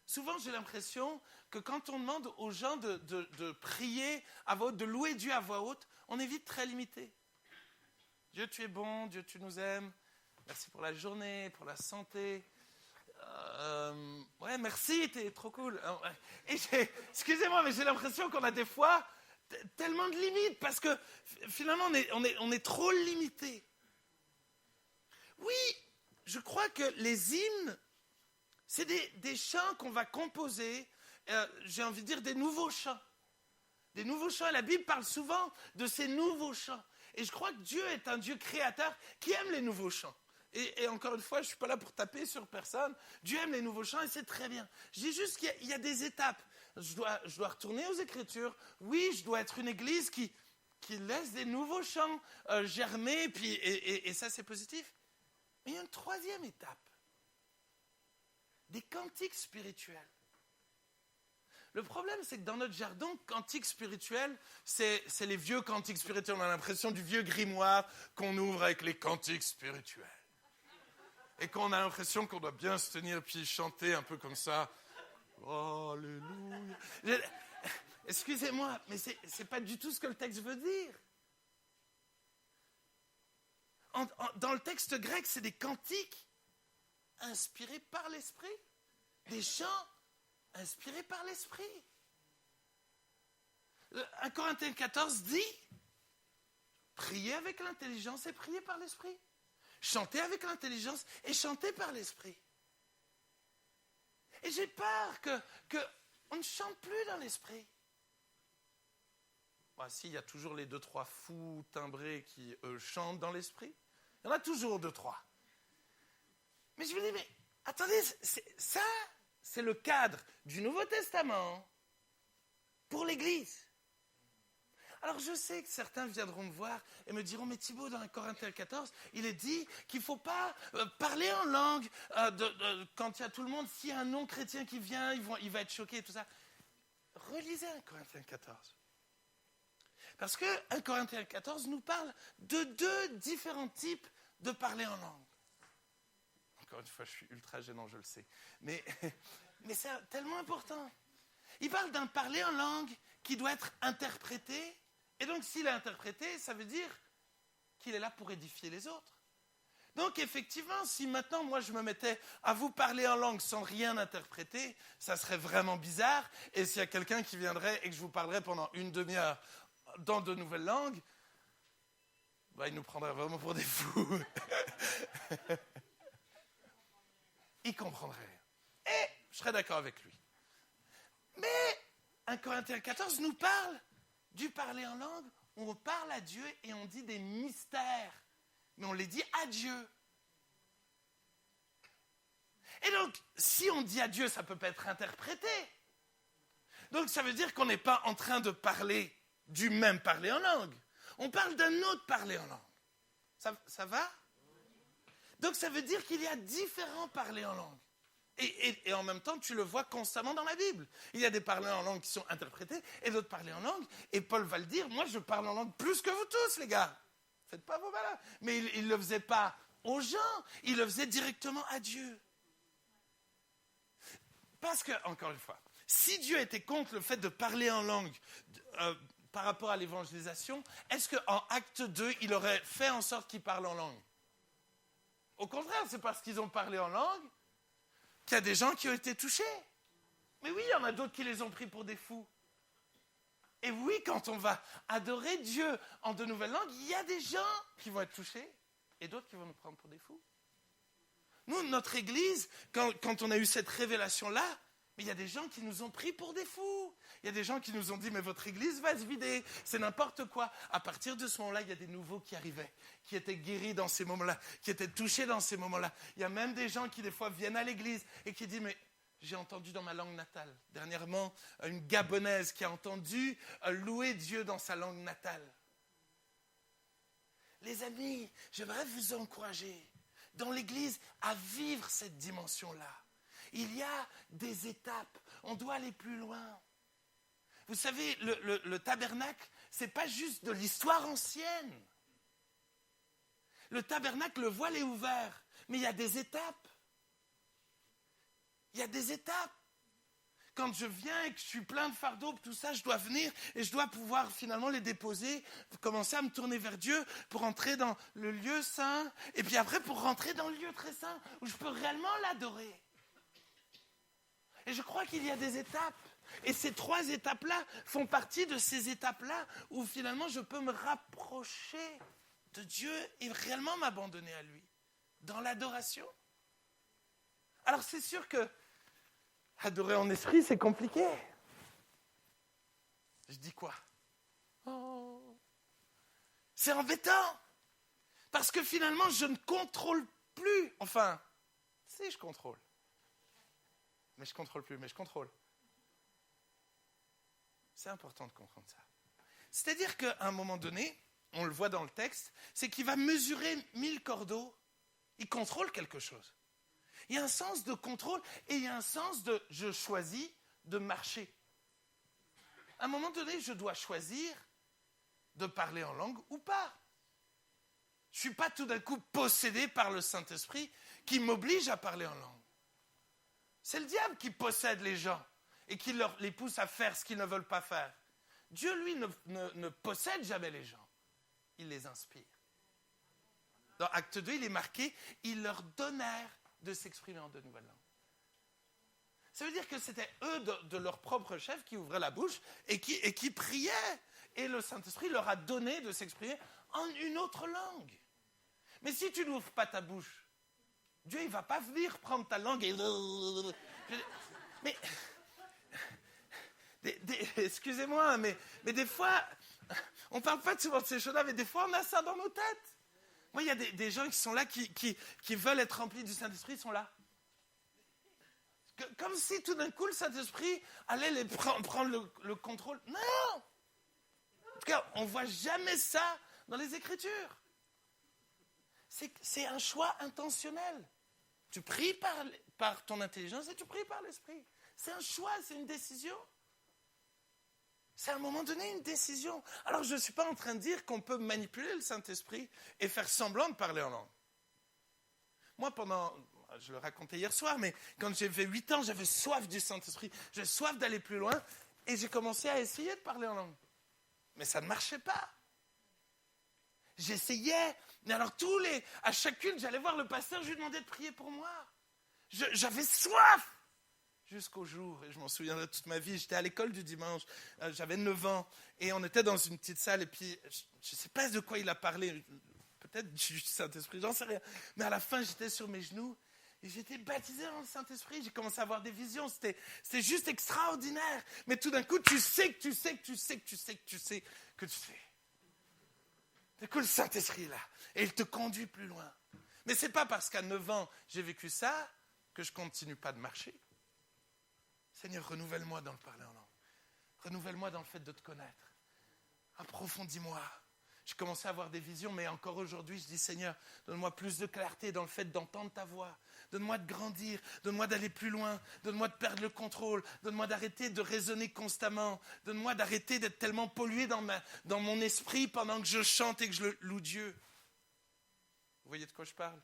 Speaker 1: Souvent, j'ai l'impression que quand on demande aux gens de prier à voix haute, de louer Dieu à voix haute, on est vite très limité. Dieu, tu es bon, Dieu, tu nous aimes. Merci pour la journée, pour la santé. Ouais, merci, t'es trop cool. Et excusez-moi, mais j'ai l'impression qu'on a des fois tellement de limites, parce que finalement, on est trop limité. Oui, je crois que les hymnes, c'est des chants qu'on va composer, j'ai envie de dire des nouveaux chants. Des nouveaux chants, et la Bible parle souvent de ces nouveaux chants. Et je crois que Dieu est un Dieu créateur qui aime les nouveaux chants. Et encore une fois, je ne suis pas là pour taper sur personne. Dieu aime les nouveaux chants et c'est très bien. Je dis juste qu'il y a des étapes. Je dois retourner aux Écritures. Oui, je dois être une église qui laisse des nouveaux chants germer, et ça c'est positif. Mais il y a une 3e étape. Des cantiques spirituels. Le problème, c'est que dans notre jargon, cantique spirituel, c'est les vieux cantiques spirituels. On a l'impression du vieux grimoire qu'on ouvre avec les cantiques spirituels. Et qu'on a l'impression qu'on doit bien se tenir puis chanter un peu comme ça. Alléluia. Excusez-moi, mais c'est pas du tout ce que le texte veut dire. Dans le texte grec, c'est des cantiques inspirés par l'Esprit. Des chants inspirés par l'Esprit. 1 Corinthiens 14 dit, priez avec l'intelligence et priez par l'Esprit. Chantez avec l'intelligence et chantez par l'Esprit. Et j'ai peur qu'on ne chante plus dans l'Esprit. Bah, si, il y a toujours les 2-3 fous timbrés qui chantent dans l'Esprit. Il y en a toujours 2-3. Mais je me dis, mais attendez, ça, c'est le cadre du Nouveau Testament pour l'Église. Alors je sais que certains viendront me voir et me diront, mais Thibaut, dans 1 Corinthiens 14, il est dit qu'il ne faut pas parler en langue quand il y a tout le monde. S'il y a un non-chrétien qui vient, il va être choqué et tout ça. Relisez 1 Corinthiens 14. Parce que 1 Corinthiens 14 nous parle de 2 différents types de parler en langue. encore une fois, je suis ultra gênant, je le sais. Mais c'est tellement important. Il parle d'un parler en langue qui doit être interprété. Et donc, s'il est interprété, ça veut dire qu'il est là pour édifier les autres. Donc, effectivement, si maintenant, moi, je me mettais à vous parler en langue sans rien interpréter, ça serait vraiment bizarre. Et s'il y a quelqu'un qui viendrait et que je vous parlerais pendant une demi-heure dans de nouvelles langues, il nous prendrait vraiment pour des fous. Il comprendrait. Et je serais d'accord avec lui. Mais 1 Corinthiens 14 nous parle du parler en langue, où on parle à Dieu et on dit des mystères. Mais on les dit à Dieu. Et donc, si on dit à Dieu, ça ne peut pas être interprété. Donc, ça veut dire qu'on n'est pas en train de parler du même parler en langue. On parle d'un autre parler en langue. Ça va? Donc, ça veut dire qu'il y a différents parlers en langue. Et en même temps, tu le vois constamment dans la Bible. Il y a des parlers en langue qui sont interprétés et d'autres parlers en langue. Et Paul va le dire, moi, je parle en langue plus que vous tous, les gars. Faites pas vos malins. Mais il ne le faisait pas aux gens, il le faisait directement à Dieu. Parce que, encore une fois, si Dieu était contre le fait de parler en langue par rapport à l'évangélisation, est-ce qu'en Acte 2, il aurait fait en sorte qu'ils parlent en langue? Au contraire, c'est parce qu'ils ont parlé en langue qu'il y a des gens qui ont été touchés. Mais oui, il y en a d'autres qui les ont pris pour des fous. Et oui, quand on va adorer Dieu en de nouvelles langues, il y a des gens qui vont être touchés et d'autres qui vont nous prendre pour des fous. Nous, notre Église, quand on a eu cette révélation-là, mais il y a des gens qui nous ont pris pour des fous. Il y a des gens qui nous ont dit, mais votre Église va se vider, c'est n'importe quoi. À partir de ce moment-là, il y a des nouveaux qui arrivaient, qui étaient guéris dans ces moments-là, qui étaient touchés dans ces moments-là. Il y a même des gens qui, des fois, viennent à l'Église et qui disent, mais j'ai entendu dans ma langue natale. Dernièrement, une Gabonaise qui a entendu louer Dieu dans sa langue natale. Les amis, j'aimerais vous encourager dans l'Église à vivre cette dimension-là. Il y a des étapes, on doit aller plus loin. Vous savez, le tabernacle, ce n'est pas juste de l'histoire ancienne. Le tabernacle, le voile est ouvert, mais il y a des étapes. Il y a des étapes. Quand je viens et que je suis plein de fardeaux, tout ça, je dois venir et je dois pouvoir finalement les déposer, commencer à me tourner vers Dieu pour entrer dans le lieu saint, et puis après pour rentrer dans le lieu très saint, où je peux réellement l'adorer. Et je crois qu'il y a des étapes. Et ces 3 étapes-là font partie de ces étapes-là où finalement je peux me rapprocher de Dieu et réellement m'abandonner à lui dans l'adoration. Alors c'est sûr que adorer en esprit, c'est compliqué. Je dis quoi? C'est embêtant. Parce que finalement, je ne contrôle plus. Enfin, si je contrôle. Mais je contrôle plus, mais je contrôle. C'est important de comprendre ça. C'est-à-dire qu'à un moment donné, on le voit dans le texte, c'est qu'il va mesurer 1000 cordeaux. Il contrôle quelque chose. Il y a un sens de contrôle et il y a un sens de je choisis de marcher. À un moment donné, je dois choisir de parler en langue ou pas. Je ne suis pas tout d'un coup possédé par le Saint-Esprit qui m'oblige à parler en langue. C'est le diable qui possède les gens et qui les pousse à faire ce qu'ils ne veulent pas faire. Dieu, lui, ne possède jamais les gens. Il les inspire. Dans Acte 2, il est marqué « Ils leur donnèrent de s'exprimer en de nouvelles langues ». Ça veut dire que c'était eux, de leur propre chef, qui ouvraient la bouche et qui priaient. Et le Saint-Esprit leur a donné de s'exprimer en une autre langue. Mais si tu n'ouvres pas ta bouche, Dieu, il ne va pas venir prendre ta langue et... Mais... excusez-moi, mais des fois, on ne parle pas souvent de ces choses-là, mais des fois, on a ça dans nos têtes. Moi, il y a des gens qui sont là, qui veulent être remplis du Saint-Esprit, ils sont là. Comme si tout d'un coup, le Saint-Esprit allait prendre le contrôle. Non! En tout cas, on ne voit jamais ça dans les Écritures. C'est un choix intentionnel. Tu pries par ton intelligence et tu pries par l'Esprit. C'est un choix, c'est une décision. C'est à un moment donné une décision. Alors, je ne suis pas en train de dire qu'on peut manipuler le Saint-Esprit et faire semblant de parler en langue. Moi, je le racontais hier soir, mais quand j'avais 8 ans, j'avais soif du Saint-Esprit. J'avais soif d'aller plus loin. Et j'ai commencé à essayer de parler en langue. Mais ça ne marchait pas. J'essayais. Mais alors à chaque culte, j'allais voir le pasteur, je lui demandais de prier pour moi. J'avais soif. Jusqu'au jour, et je m'en souviendrai toute ma vie, j'étais à l'école du dimanche, j'avais 9 ans, et on était dans une petite salle, et puis je ne sais pas de quoi il a parlé, peut-être du Saint-Esprit, j'en sais rien. Mais à la fin, j'étais sur mes genoux, et j'étais baptisé dans le Saint-Esprit, j'ai commencé à avoir des visions, c'était juste extraordinaire. Mais tout d'un coup, tu sais. Du coup, le Saint-Esprit est là, et il te conduit plus loin. Mais ce n'est pas parce qu'à 9 ans, j'ai vécu ça, que je ne continue pas de marcher. Seigneur, renouvelle-moi dans le parler en langue. Renouvelle-moi dans le fait de te connaître. Approfondis-moi. J'ai commencé à avoir des visions, mais encore aujourd'hui, je dis, Seigneur, donne-moi plus de clarté dans le fait d'entendre ta voix. Donne-moi de grandir. Donne-moi d'aller plus loin. Donne-moi de perdre le contrôle. Donne-moi d'arrêter de raisonner constamment. Donne-moi d'arrêter d'être tellement pollué dans mon esprit pendant que je chante et que je loue Dieu. Vous voyez de quoi je parle?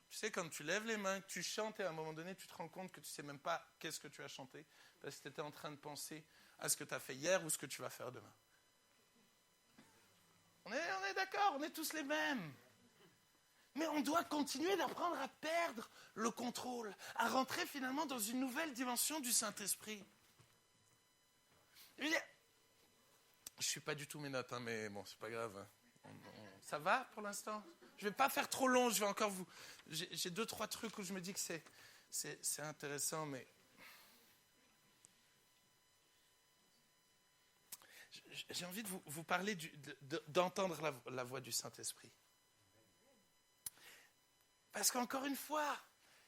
Speaker 1: Tu sais, quand tu lèves les mains, que tu chantes et à un moment donné, tu te rends compte que tu ne sais même pas qu'est-ce que tu as chanté parce que tu étais en train de penser à ce que tu as fait hier ou ce que tu vas faire demain. On est d'accord, on est tous les mêmes. Mais on doit continuer d'apprendre à perdre le contrôle, à rentrer finalement dans une nouvelle dimension du Saint-Esprit. Je ne suis pas du tout mes notes, mais bon, c'est pas grave. Ça va pour l'instant ? Je ne vais pas faire trop long, je vais encore vous... J'ai 2-3 trucs où je me dis que c'est intéressant, mais... J'ai envie de vous parler d'entendre la voix du Saint-Esprit. Parce qu'encore une fois,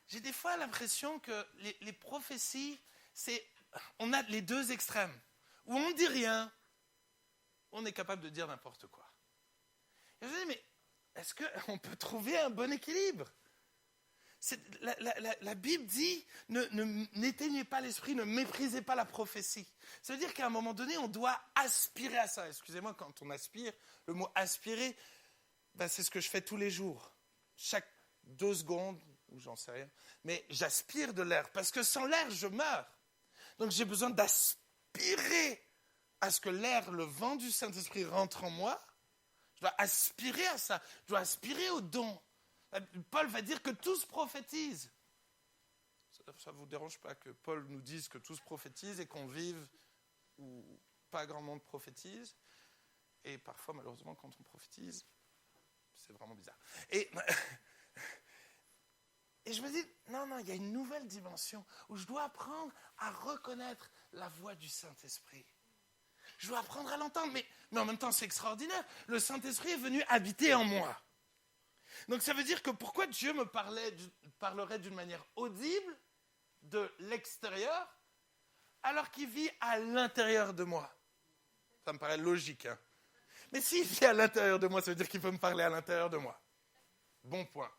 Speaker 1: j'ai des fois l'impression que les prophéties, on a les deux extrêmes. Où on ne dit rien, on est capable de dire n'importe quoi. Et je me dis, mais est-ce qu'on peut trouver un bon équilibre ? La Bible dit, n'éteignez pas l'esprit, ne méprisez pas la prophétie. Ça veut dire qu'à un moment donné, on doit aspirer à ça. Excusez-moi, quand on aspire, le mot aspirer, c'est ce que je fais tous les jours. Chaque 2 secondes, ou j'en sais rien, mais j'aspire de l'air, parce que sans l'air, je meurs. Donc j'ai besoin d'aspirer à ce que l'air, le vent du Saint-Esprit rentre en moi. Je dois aspirer à ça, je dois aspirer au don. Paul va dire que tous prophétisent. Ça ne vous dérange pas que Paul nous dise que tous prophétisent et qu'on vive où pas grand monde prophétise. Et parfois, malheureusement, quand on prophétise, c'est vraiment bizarre. Et je me dis, non, il y a une nouvelle dimension où je dois apprendre à reconnaître la voix du Saint-Esprit. Je dois apprendre à l'entendre, mais en même temps, c'est extraordinaire. Le Saint-Esprit est venu habiter en moi. Donc ça veut dire que pourquoi Dieu me parlerait d'une manière audible de l'extérieur alors qu'il vit à l'intérieur de moi? Ça me paraît logique, hein? Mais s'il vit à l'intérieur de moi, ça veut dire qu'il peut me parler à l'intérieur de moi. Bon point.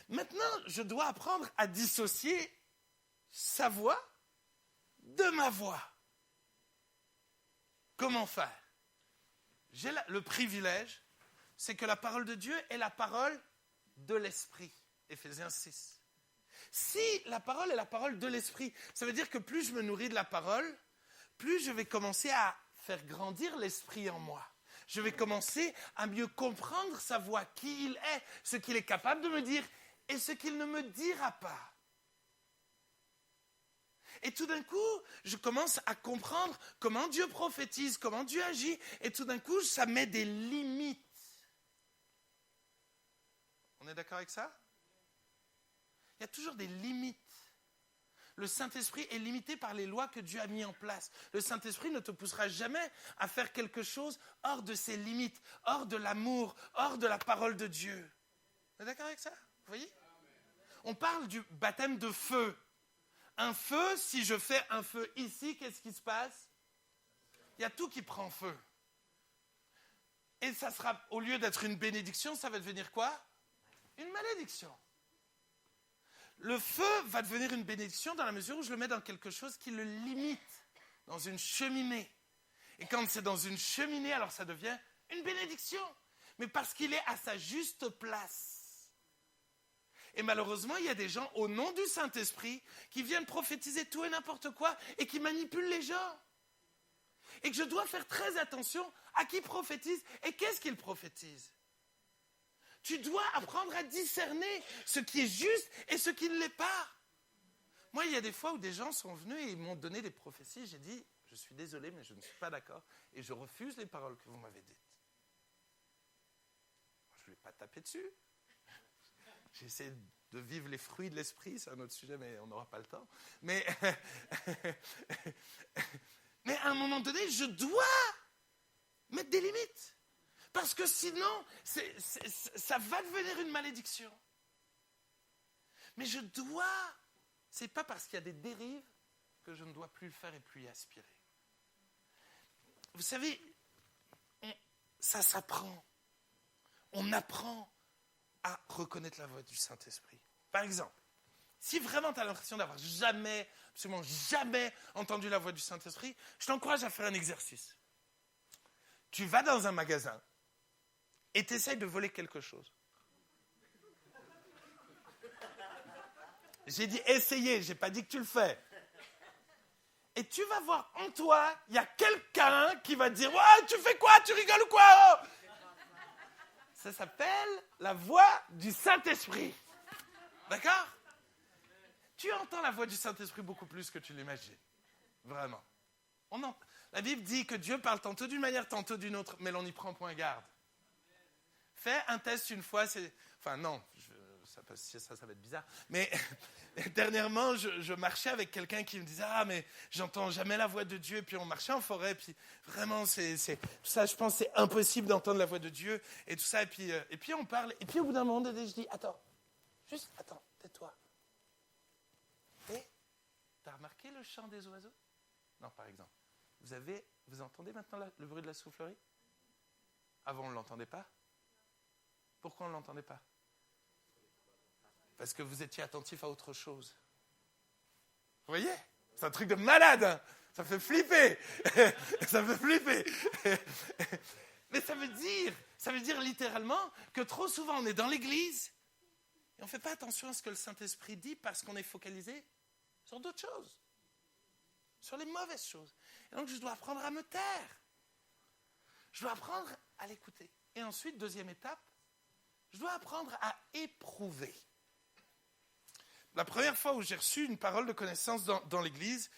Speaker 1: Maintenant, je dois apprendre à dissocier sa voix de ma voix. Comment faire? J'ai le privilège, c'est que la parole de Dieu est la parole de l'Esprit. Éphésiens 6. Si la parole est la parole de l'Esprit, ça veut dire que plus je me nourris de la parole, plus je vais commencer à faire grandir l'Esprit en moi. Je vais commencer à mieux comprendre sa voix, qui il est, ce qu'il est capable de me dire et ce qu'il ne me dira pas. Et tout d'un coup, je commence à comprendre comment Dieu prophétise, comment Dieu agit. Et tout d'un coup, ça met des limites. On est d'accord avec ça? Il y a toujours des limites. Le Saint-Esprit est limité par les lois que Dieu a mises en place. Le Saint-Esprit ne te poussera jamais à faire quelque chose hors de ses limites, hors de l'amour, hors de la parole de Dieu. On est d'accord avec ça? Vous voyez? On parle du baptême de feu. Un feu, si je fais un feu ici, qu'est-ce qui se passe? Il y a tout qui prend feu. Et ça sera, au lieu d'être une bénédiction, ça va devenir quoi? Une malédiction. Le feu va devenir une bénédiction dans la mesure où je le mets dans quelque chose qui le limite, dans une cheminée. Et quand c'est dans une cheminée, alors ça devient une bénédiction. Mais parce qu'il est à sa juste place. Et malheureusement, il y a des gens, au nom du Saint-Esprit, qui viennent prophétiser tout et n'importe quoi et qui manipulent les gens. Et que je dois faire très attention à qui prophétise et qu'est-ce qu'il prophétise. Tu dois apprendre à discerner ce qui est juste et ce qui ne l'est pas. Moi, il y a des fois où des gens sont venus et ils m'ont donné des prophéties. J'ai dit, je suis désolé, mais je ne suis pas d'accord et je refuse les paroles que vous m'avez dites. Je ne vais pas taper dessus. J'essaie de vivre les fruits de l'esprit, c'est un autre sujet, mais on n'aura pas le temps. Mais à un moment donné, je dois mettre des limites. Parce que sinon, ça va devenir une malédiction. Mais je dois. C'est pas parce qu'il y a des dérives que je ne dois plus le faire et plus y aspirer. Vous savez, ça s'apprend. On apprend à reconnaître la voix du Saint-Esprit. Par exemple, si vraiment tu as l'impression d'avoir jamais, absolument jamais entendu la voix du Saint-Esprit, je t'encourage à faire un exercice. Tu vas dans un magasin et tu essaies de voler quelque chose. J'ai dit essayer, j'ai pas dit que tu le fais. Et tu vas voir en toi, il y a quelqu'un qui va te dire « Ouais, tu fais quoi? Tu rigoles ou quoi ?» Ça s'appelle la voix du Saint-Esprit. D'accord? Tu entends la voix du Saint-Esprit beaucoup plus que tu l'imagines. Vraiment. La Bible dit que Dieu parle tantôt d'une manière, tantôt d'une autre, mais l'on n'y prend point garde. Fais un test une fois, Enfin non, ça va être bizarre. Mais dernièrement, je marchais avec quelqu'un qui me disait « Ah, mais j'entends jamais la voix de Dieu. » Et puis on marchait en forêt, puis vraiment, tout ça, je pense, c'est impossible d'entendre la voix de Dieu. Et tout ça, et puis on parle. Et puis au bout d'un moment, je dis « Attends, tais-toi. » Et t'as remarqué le chant des oiseaux? Non, par exemple. Vous entendez maintenant le bruit de la soufflerie? Avant, on ne l'entendait pas. Pourquoi on ne l'entendait pas? Parce que vous étiez attentif à autre chose. Vous voyez? C'est un truc de malade. Hein? Ça fait flipper. Ça fait flipper. Mais ça veut dire littéralement que trop souvent on est dans l'église et on ne fait pas attention à ce que le Saint-Esprit dit parce qu'on est focalisé sur d'autres choses. Sur les mauvaises choses. Et donc je dois apprendre à me taire. Je dois apprendre à l'écouter. Et ensuite, deuxième étape, je dois apprendre à éprouver. La première fois où j'ai reçu une parole de connaissance dans l'église,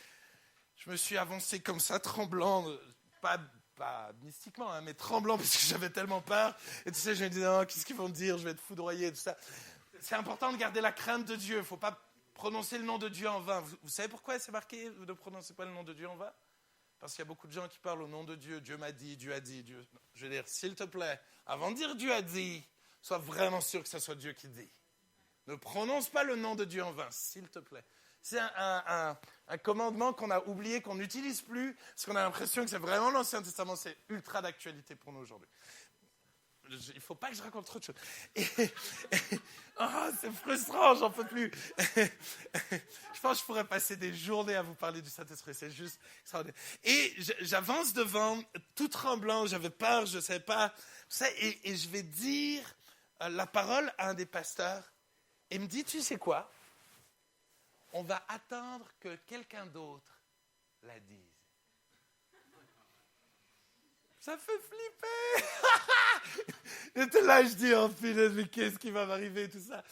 Speaker 1: je me suis avancé comme ça, tremblant, pas mystiquement, hein, mais tremblant parce que j'avais tellement peur. Et tu sais, je me disais, non, qu'est-ce qu'ils vont me dire? Je vais être foudroyé, tout ça. C'est important de garder la crainte de Dieu. Il ne faut pas prononcer le nom de Dieu en vain. Vous savez pourquoi c'est marqué « Ne prononcez pas le nom de Dieu en vain » ? Parce qu'il y a beaucoup de gens qui parlent au nom de Dieu. Dieu m'a dit, Dieu a dit. Dieu... Non, je veux dire, s'il te plaît, avant de dire Dieu a dit, sois vraiment sûr que ce soit Dieu qui dit. Ne prononce pas le nom de Dieu en vain, s'il te plaît. C'est un commandement qu'on a oublié, qu'on n'utilise plus, parce qu'on a l'impression que c'est vraiment l'Ancien Testament, c'est ultra d'actualité pour nous aujourd'hui. Il ne faut pas que je raconte trop de choses. C'est frustrant, j'en peux plus. Je pense que je pourrais passer des journées à vous parler du Saint-Esprit, c'est juste extraordinaire. Et j'avance devant, tout tremblant, j'avais peur, je ne savais pas. Et je vais dire la parole à un des pasteurs. Et il me dit, tu sais quoi? On va attendre que quelqu'un d'autre la dise. Ça fait flipper. J'étais là, je dis, oh punaise, mais qu'est-ce qui va m'arriver, tout ça.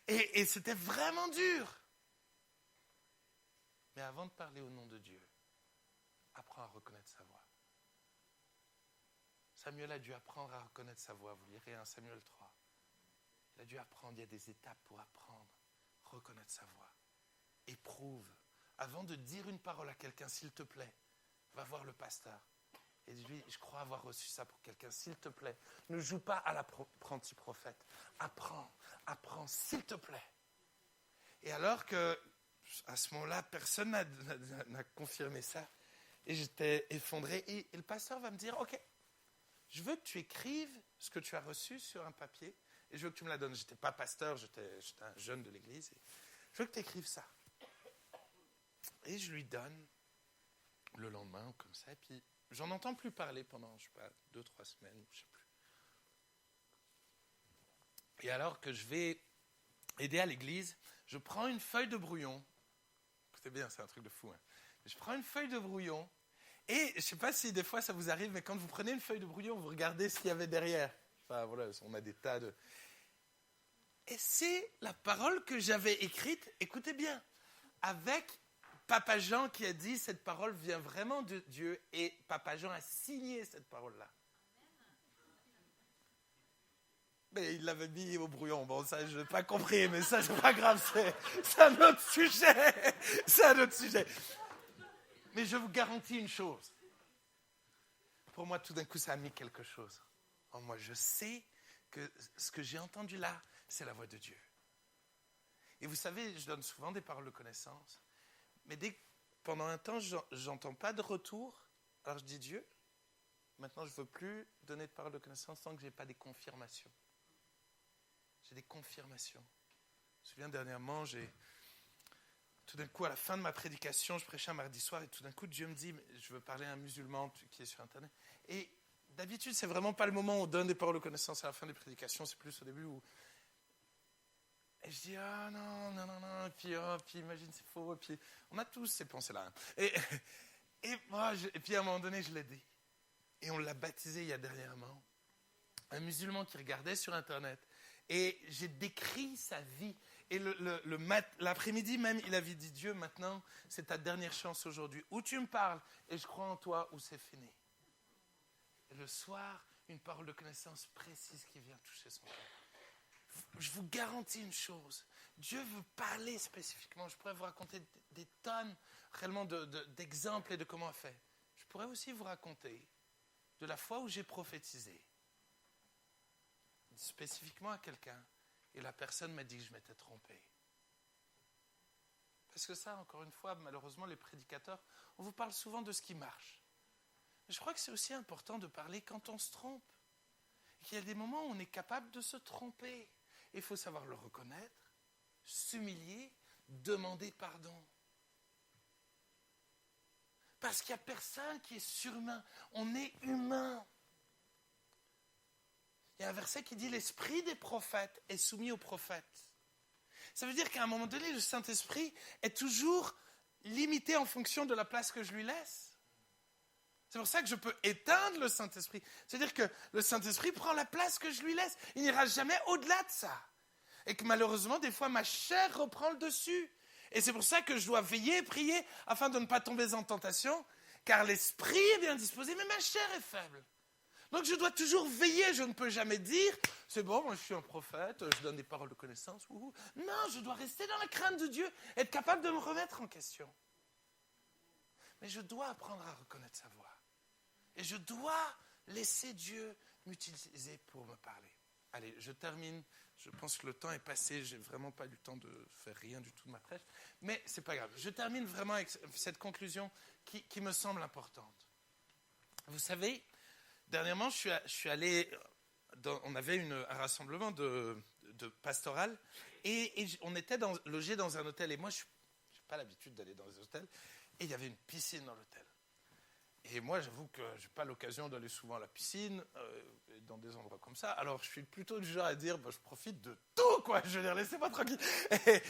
Speaker 1: Et c'était vraiment dur. Mais avant de parler au nom de Dieu, apprends à reconnaître sa voix. Samuel a dû apprendre à reconnaître sa voix. Vous lirez 1 Samuel 3. Il a dû apprendre, il y a des étapes pour apprendre, reconnaître sa voix. Éprouve. Avant de dire une parole à quelqu'un, s'il te plaît, va voir le pasteur. Et dis-lui, je crois avoir reçu ça pour quelqu'un, s'il te plaît. Ne joue pas à l'apprenti prophète. Apprends, s'il te plaît. Et alors que, à ce moment-là, personne n'a confirmé ça. Et j'étais effondré. Et le pasteur va me dire, ok, je veux que tu écrives ce que tu as reçu sur un papier. Et je veux que tu me la donnes. Je n'étais pas pasteur, j'étais un jeune de l'église. Je veux que tu écrives ça. Et je lui donne le lendemain, comme ça. Et puis, j'en entends plus parler pendant, je sais pas, 2-3 semaines, je sais plus. Et alors que je vais aider à l'église, je prends une feuille de brouillon. Écoutez bien, c'est un truc de fou. Hein. Je prends une feuille de brouillon et je ne sais pas si des fois ça vous arrive, mais quand vous prenez une feuille de brouillon, vous regardez ce qu'il y avait derrière. Enfin voilà, on a des tas de... Et c'est la parole que j'avais écrite, écoutez bien, avec Papa Jean qui a dit cette parole vient vraiment de Dieu et Papa Jean a signé cette parole-là. Mais il l'avait mis au brouillon. Bon, ça, je n'ai pas compris, mais ça, c'est pas grave. C'est un autre sujet. C'est un autre sujet. Mais je vous garantis une chose. Pour moi, tout d'un coup, ça a mis quelque chose. En moi, je sais que ce que j'ai entendu là, c'est la voix de Dieu. Et vous savez, je donne souvent des paroles de connaissance. Mais dès que pendant un temps, j'entends pas de retour, alors je dis Dieu, maintenant, je ne veux plus donner de paroles de connaissance tant que je n'ai pas des confirmations. J'ai des confirmations. Je me souviens dernièrement, tout d'un coup, à la fin de ma prédication, je prêchais un mardi soir et tout d'un coup, Dieu me dit, je veux parler à un musulman qui est sur Internet. Et d'habitude, c'est vraiment pas le moment où on donne des paroles de connaissance à la fin des prédications, c'est plus au début où... Et je dis, ah non, et puis imagine, c'est faux, et puis on a tous ces pensées-là. Hein. Et puis à un moment donné, je l'ai dit. Et on l'a baptisé il y a dernièrement. Un musulman qui regardait sur Internet. Et j'ai décrit sa vie. Et l'après-midi même, il avait dit, Dieu, maintenant, c'est ta dernière chance aujourd'hui. Ou tu me parles et je crois en toi, ou c'est fini. Et le soir, une parole de connaissance précise qui vient toucher son cœur. Je vous garantis une chose. Dieu veut parler spécifiquement. Je pourrais vous raconter des tonnes réellement d'exemples et de comment on fait. Je pourrais aussi vous raconter de la fois où j'ai prophétisé spécifiquement à quelqu'un et la personne m'a dit que je m'étais trompé. Parce que ça, encore une fois, malheureusement, les prédicateurs, on vous parle souvent de ce qui marche. Mais je crois que c'est aussi important de parler quand on se trompe. Et qu'il y a des moments où on est capable de se tromper. Et il faut savoir le reconnaître, s'humilier, demander pardon. Parce qu'il n'y a personne qui est surhumain. On est humain. Il y a un verset qui dit « L'esprit des prophètes est soumis aux prophètes ». Ça veut dire qu'à un moment donné, le Saint-Esprit est toujours limité en fonction de la place que je lui laisse. C'est pour ça que je peux éteindre le Saint-Esprit. C'est-à-dire que le Saint-Esprit prend la place que je lui laisse. Il n'ira jamais au-delà de ça. Et que malheureusement, des fois, ma chair reprend le dessus. Et c'est pour ça que je dois veiller et prier afin de ne pas tomber en tentation, car l'esprit est bien disposé, mais ma chair est faible. Donc je dois toujours veiller, je ne peux jamais dire, c'est bon, moi je suis un prophète, je donne des paroles de connaissance. Non, je dois rester dans la crainte de Dieu, être capable de me remettre en question. Mais je dois apprendre à reconnaître sa voix. Et je dois laisser Dieu m'utiliser pour me parler. Allez, je termine. Je pense que le temps est passé. Je n'ai vraiment pas eu le temps de faire rien du tout de ma prêche. Mais ce n'est pas grave. Je termine vraiment avec cette conclusion qui me semble importante. Vous savez, dernièrement, je suis allé... on avait un rassemblement de pastoral et on était logé dans un hôtel. Et moi, je n'ai pas l'habitude d'aller dans les hôtels. Et il y avait une piscine dans l'hôtel. Et moi, j'avoue que je n'ai pas l'occasion d'aller souvent à la piscine, dans des endroits comme ça. Alors, je suis plutôt du genre à dire, je profite de tout, quoi. Je veux dire, laissez-moi tranquille. Et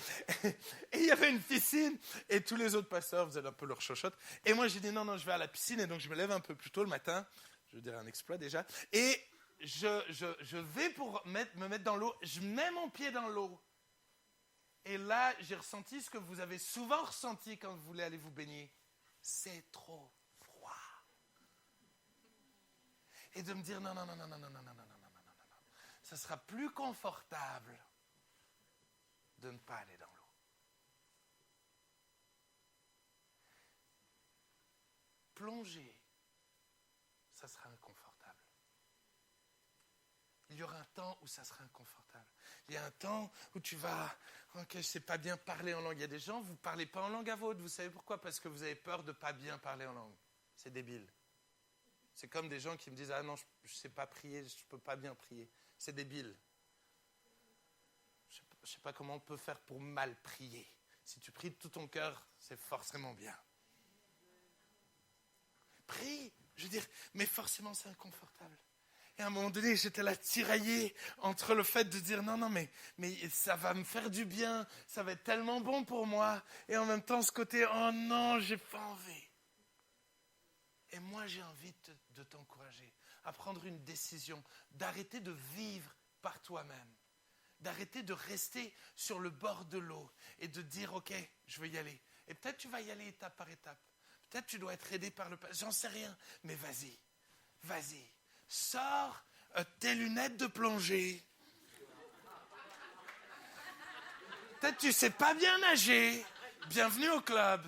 Speaker 1: il y avait une piscine, et tous les autres pasteurs faisaient un peu leur chochotte. Et moi, j'ai dit, non, je vais à la piscine. Et donc, je me lève un peu plus tôt le matin. Je dirais un exploit déjà. Et je vais pour me mettre dans l'eau. Je mets mon pied dans l'eau. Et là, j'ai ressenti ce que vous avez souvent ressenti quand vous voulez aller vous baigner. C'est trop froid. Et de me dire non. Ça sera plus confortable de ne pas aller dans l'eau. Plonger, ça sera inconfortable. Il y aura un temps où ça sera inconfortable. Il y a un temps où tu vas, ok, je ne sais pas bien parler en langue. Il y a des gens, vous ne parlez pas en langue à vôtre. Vous savez pourquoi? Parce que vous avez peur de ne pas bien parler en langue. C'est débile. C'est comme des gens qui me disent, ah non, je ne sais pas prier, je ne peux pas bien prier. C'est débile. Je ne sais pas comment on peut faire pour mal prier. Si tu pries de tout ton cœur, c'est forcément bien. Prie, je veux dire, mais forcément c'est inconfortable. Et à un moment donné, j'étais là tiraillé entre le fait de dire non, mais ça va me faire du bien, ça va être tellement bon pour moi. Et en même temps, ce côté, oh non, j'ai pas envie. Et moi, j'ai envie de t'encourager à prendre une décision, d'arrêter de vivre par toi-même, d'arrêter de rester sur le bord de l'eau et de dire, ok, je vais y aller. Et peut-être tu vas y aller étape par étape. Peut-être tu dois être aidé par le... J'en sais rien, mais vas-y. Sors tes lunettes de plongée. Peut-être tu sais pas bien nager. Bienvenue au club.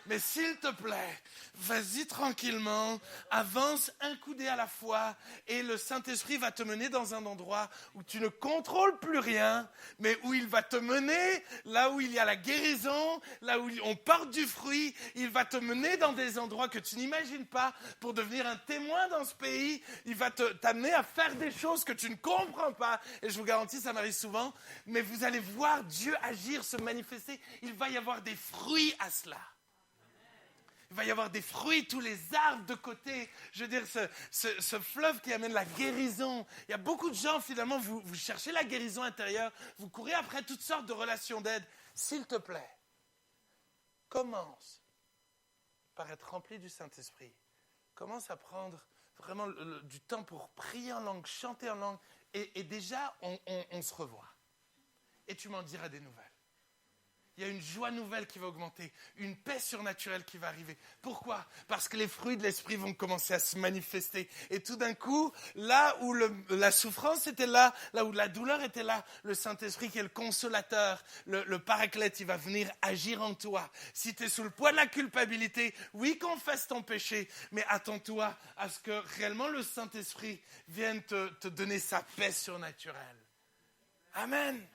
Speaker 1: Mais s'il te plaît, vas-y tranquillement, avance un coudé à la fois et le Saint-Esprit va te mener dans un endroit où tu ne contrôles plus rien, mais où il va te mener là où il y a la guérison, là où on porte du fruit. Il va te mener dans des endroits que tu n'imagines pas pour devenir un témoin dans ce pays. Il va t'amener à faire des choses que tu ne comprends pas. Et je vous garantis, ça m'arrive souvent, mais vous allez voir Dieu agir, se manifester. Il va y avoir des fruits à cela. Il va y avoir des fruits, tous les arbres de côté. Je veux dire, ce fleuve qui amène la guérison. Il y a beaucoup de gens, finalement, vous cherchez la guérison intérieure. Vous courez après toutes sortes de relations d'aide. S'il te plaît, commence par être rempli du Saint-Esprit. Commence à prendre vraiment du temps pour prier en langue, chanter en langue. Et déjà, on se revoit. Et tu m'en diras des nouvelles. Il y a une joie nouvelle qui va augmenter, une paix surnaturelle qui va arriver. Pourquoi ? Parce que les fruits de l'esprit vont commencer à se manifester. Et tout d'un coup, là où la souffrance était là où la douleur était là, le Saint-Esprit qui est le consolateur, le paraclète, il va venir agir en toi. Si tu es sous le poids de la culpabilité, oui, confesse ton péché, mais attends-toi à ce que réellement le Saint-Esprit vienne te donner sa paix surnaturelle. Amen.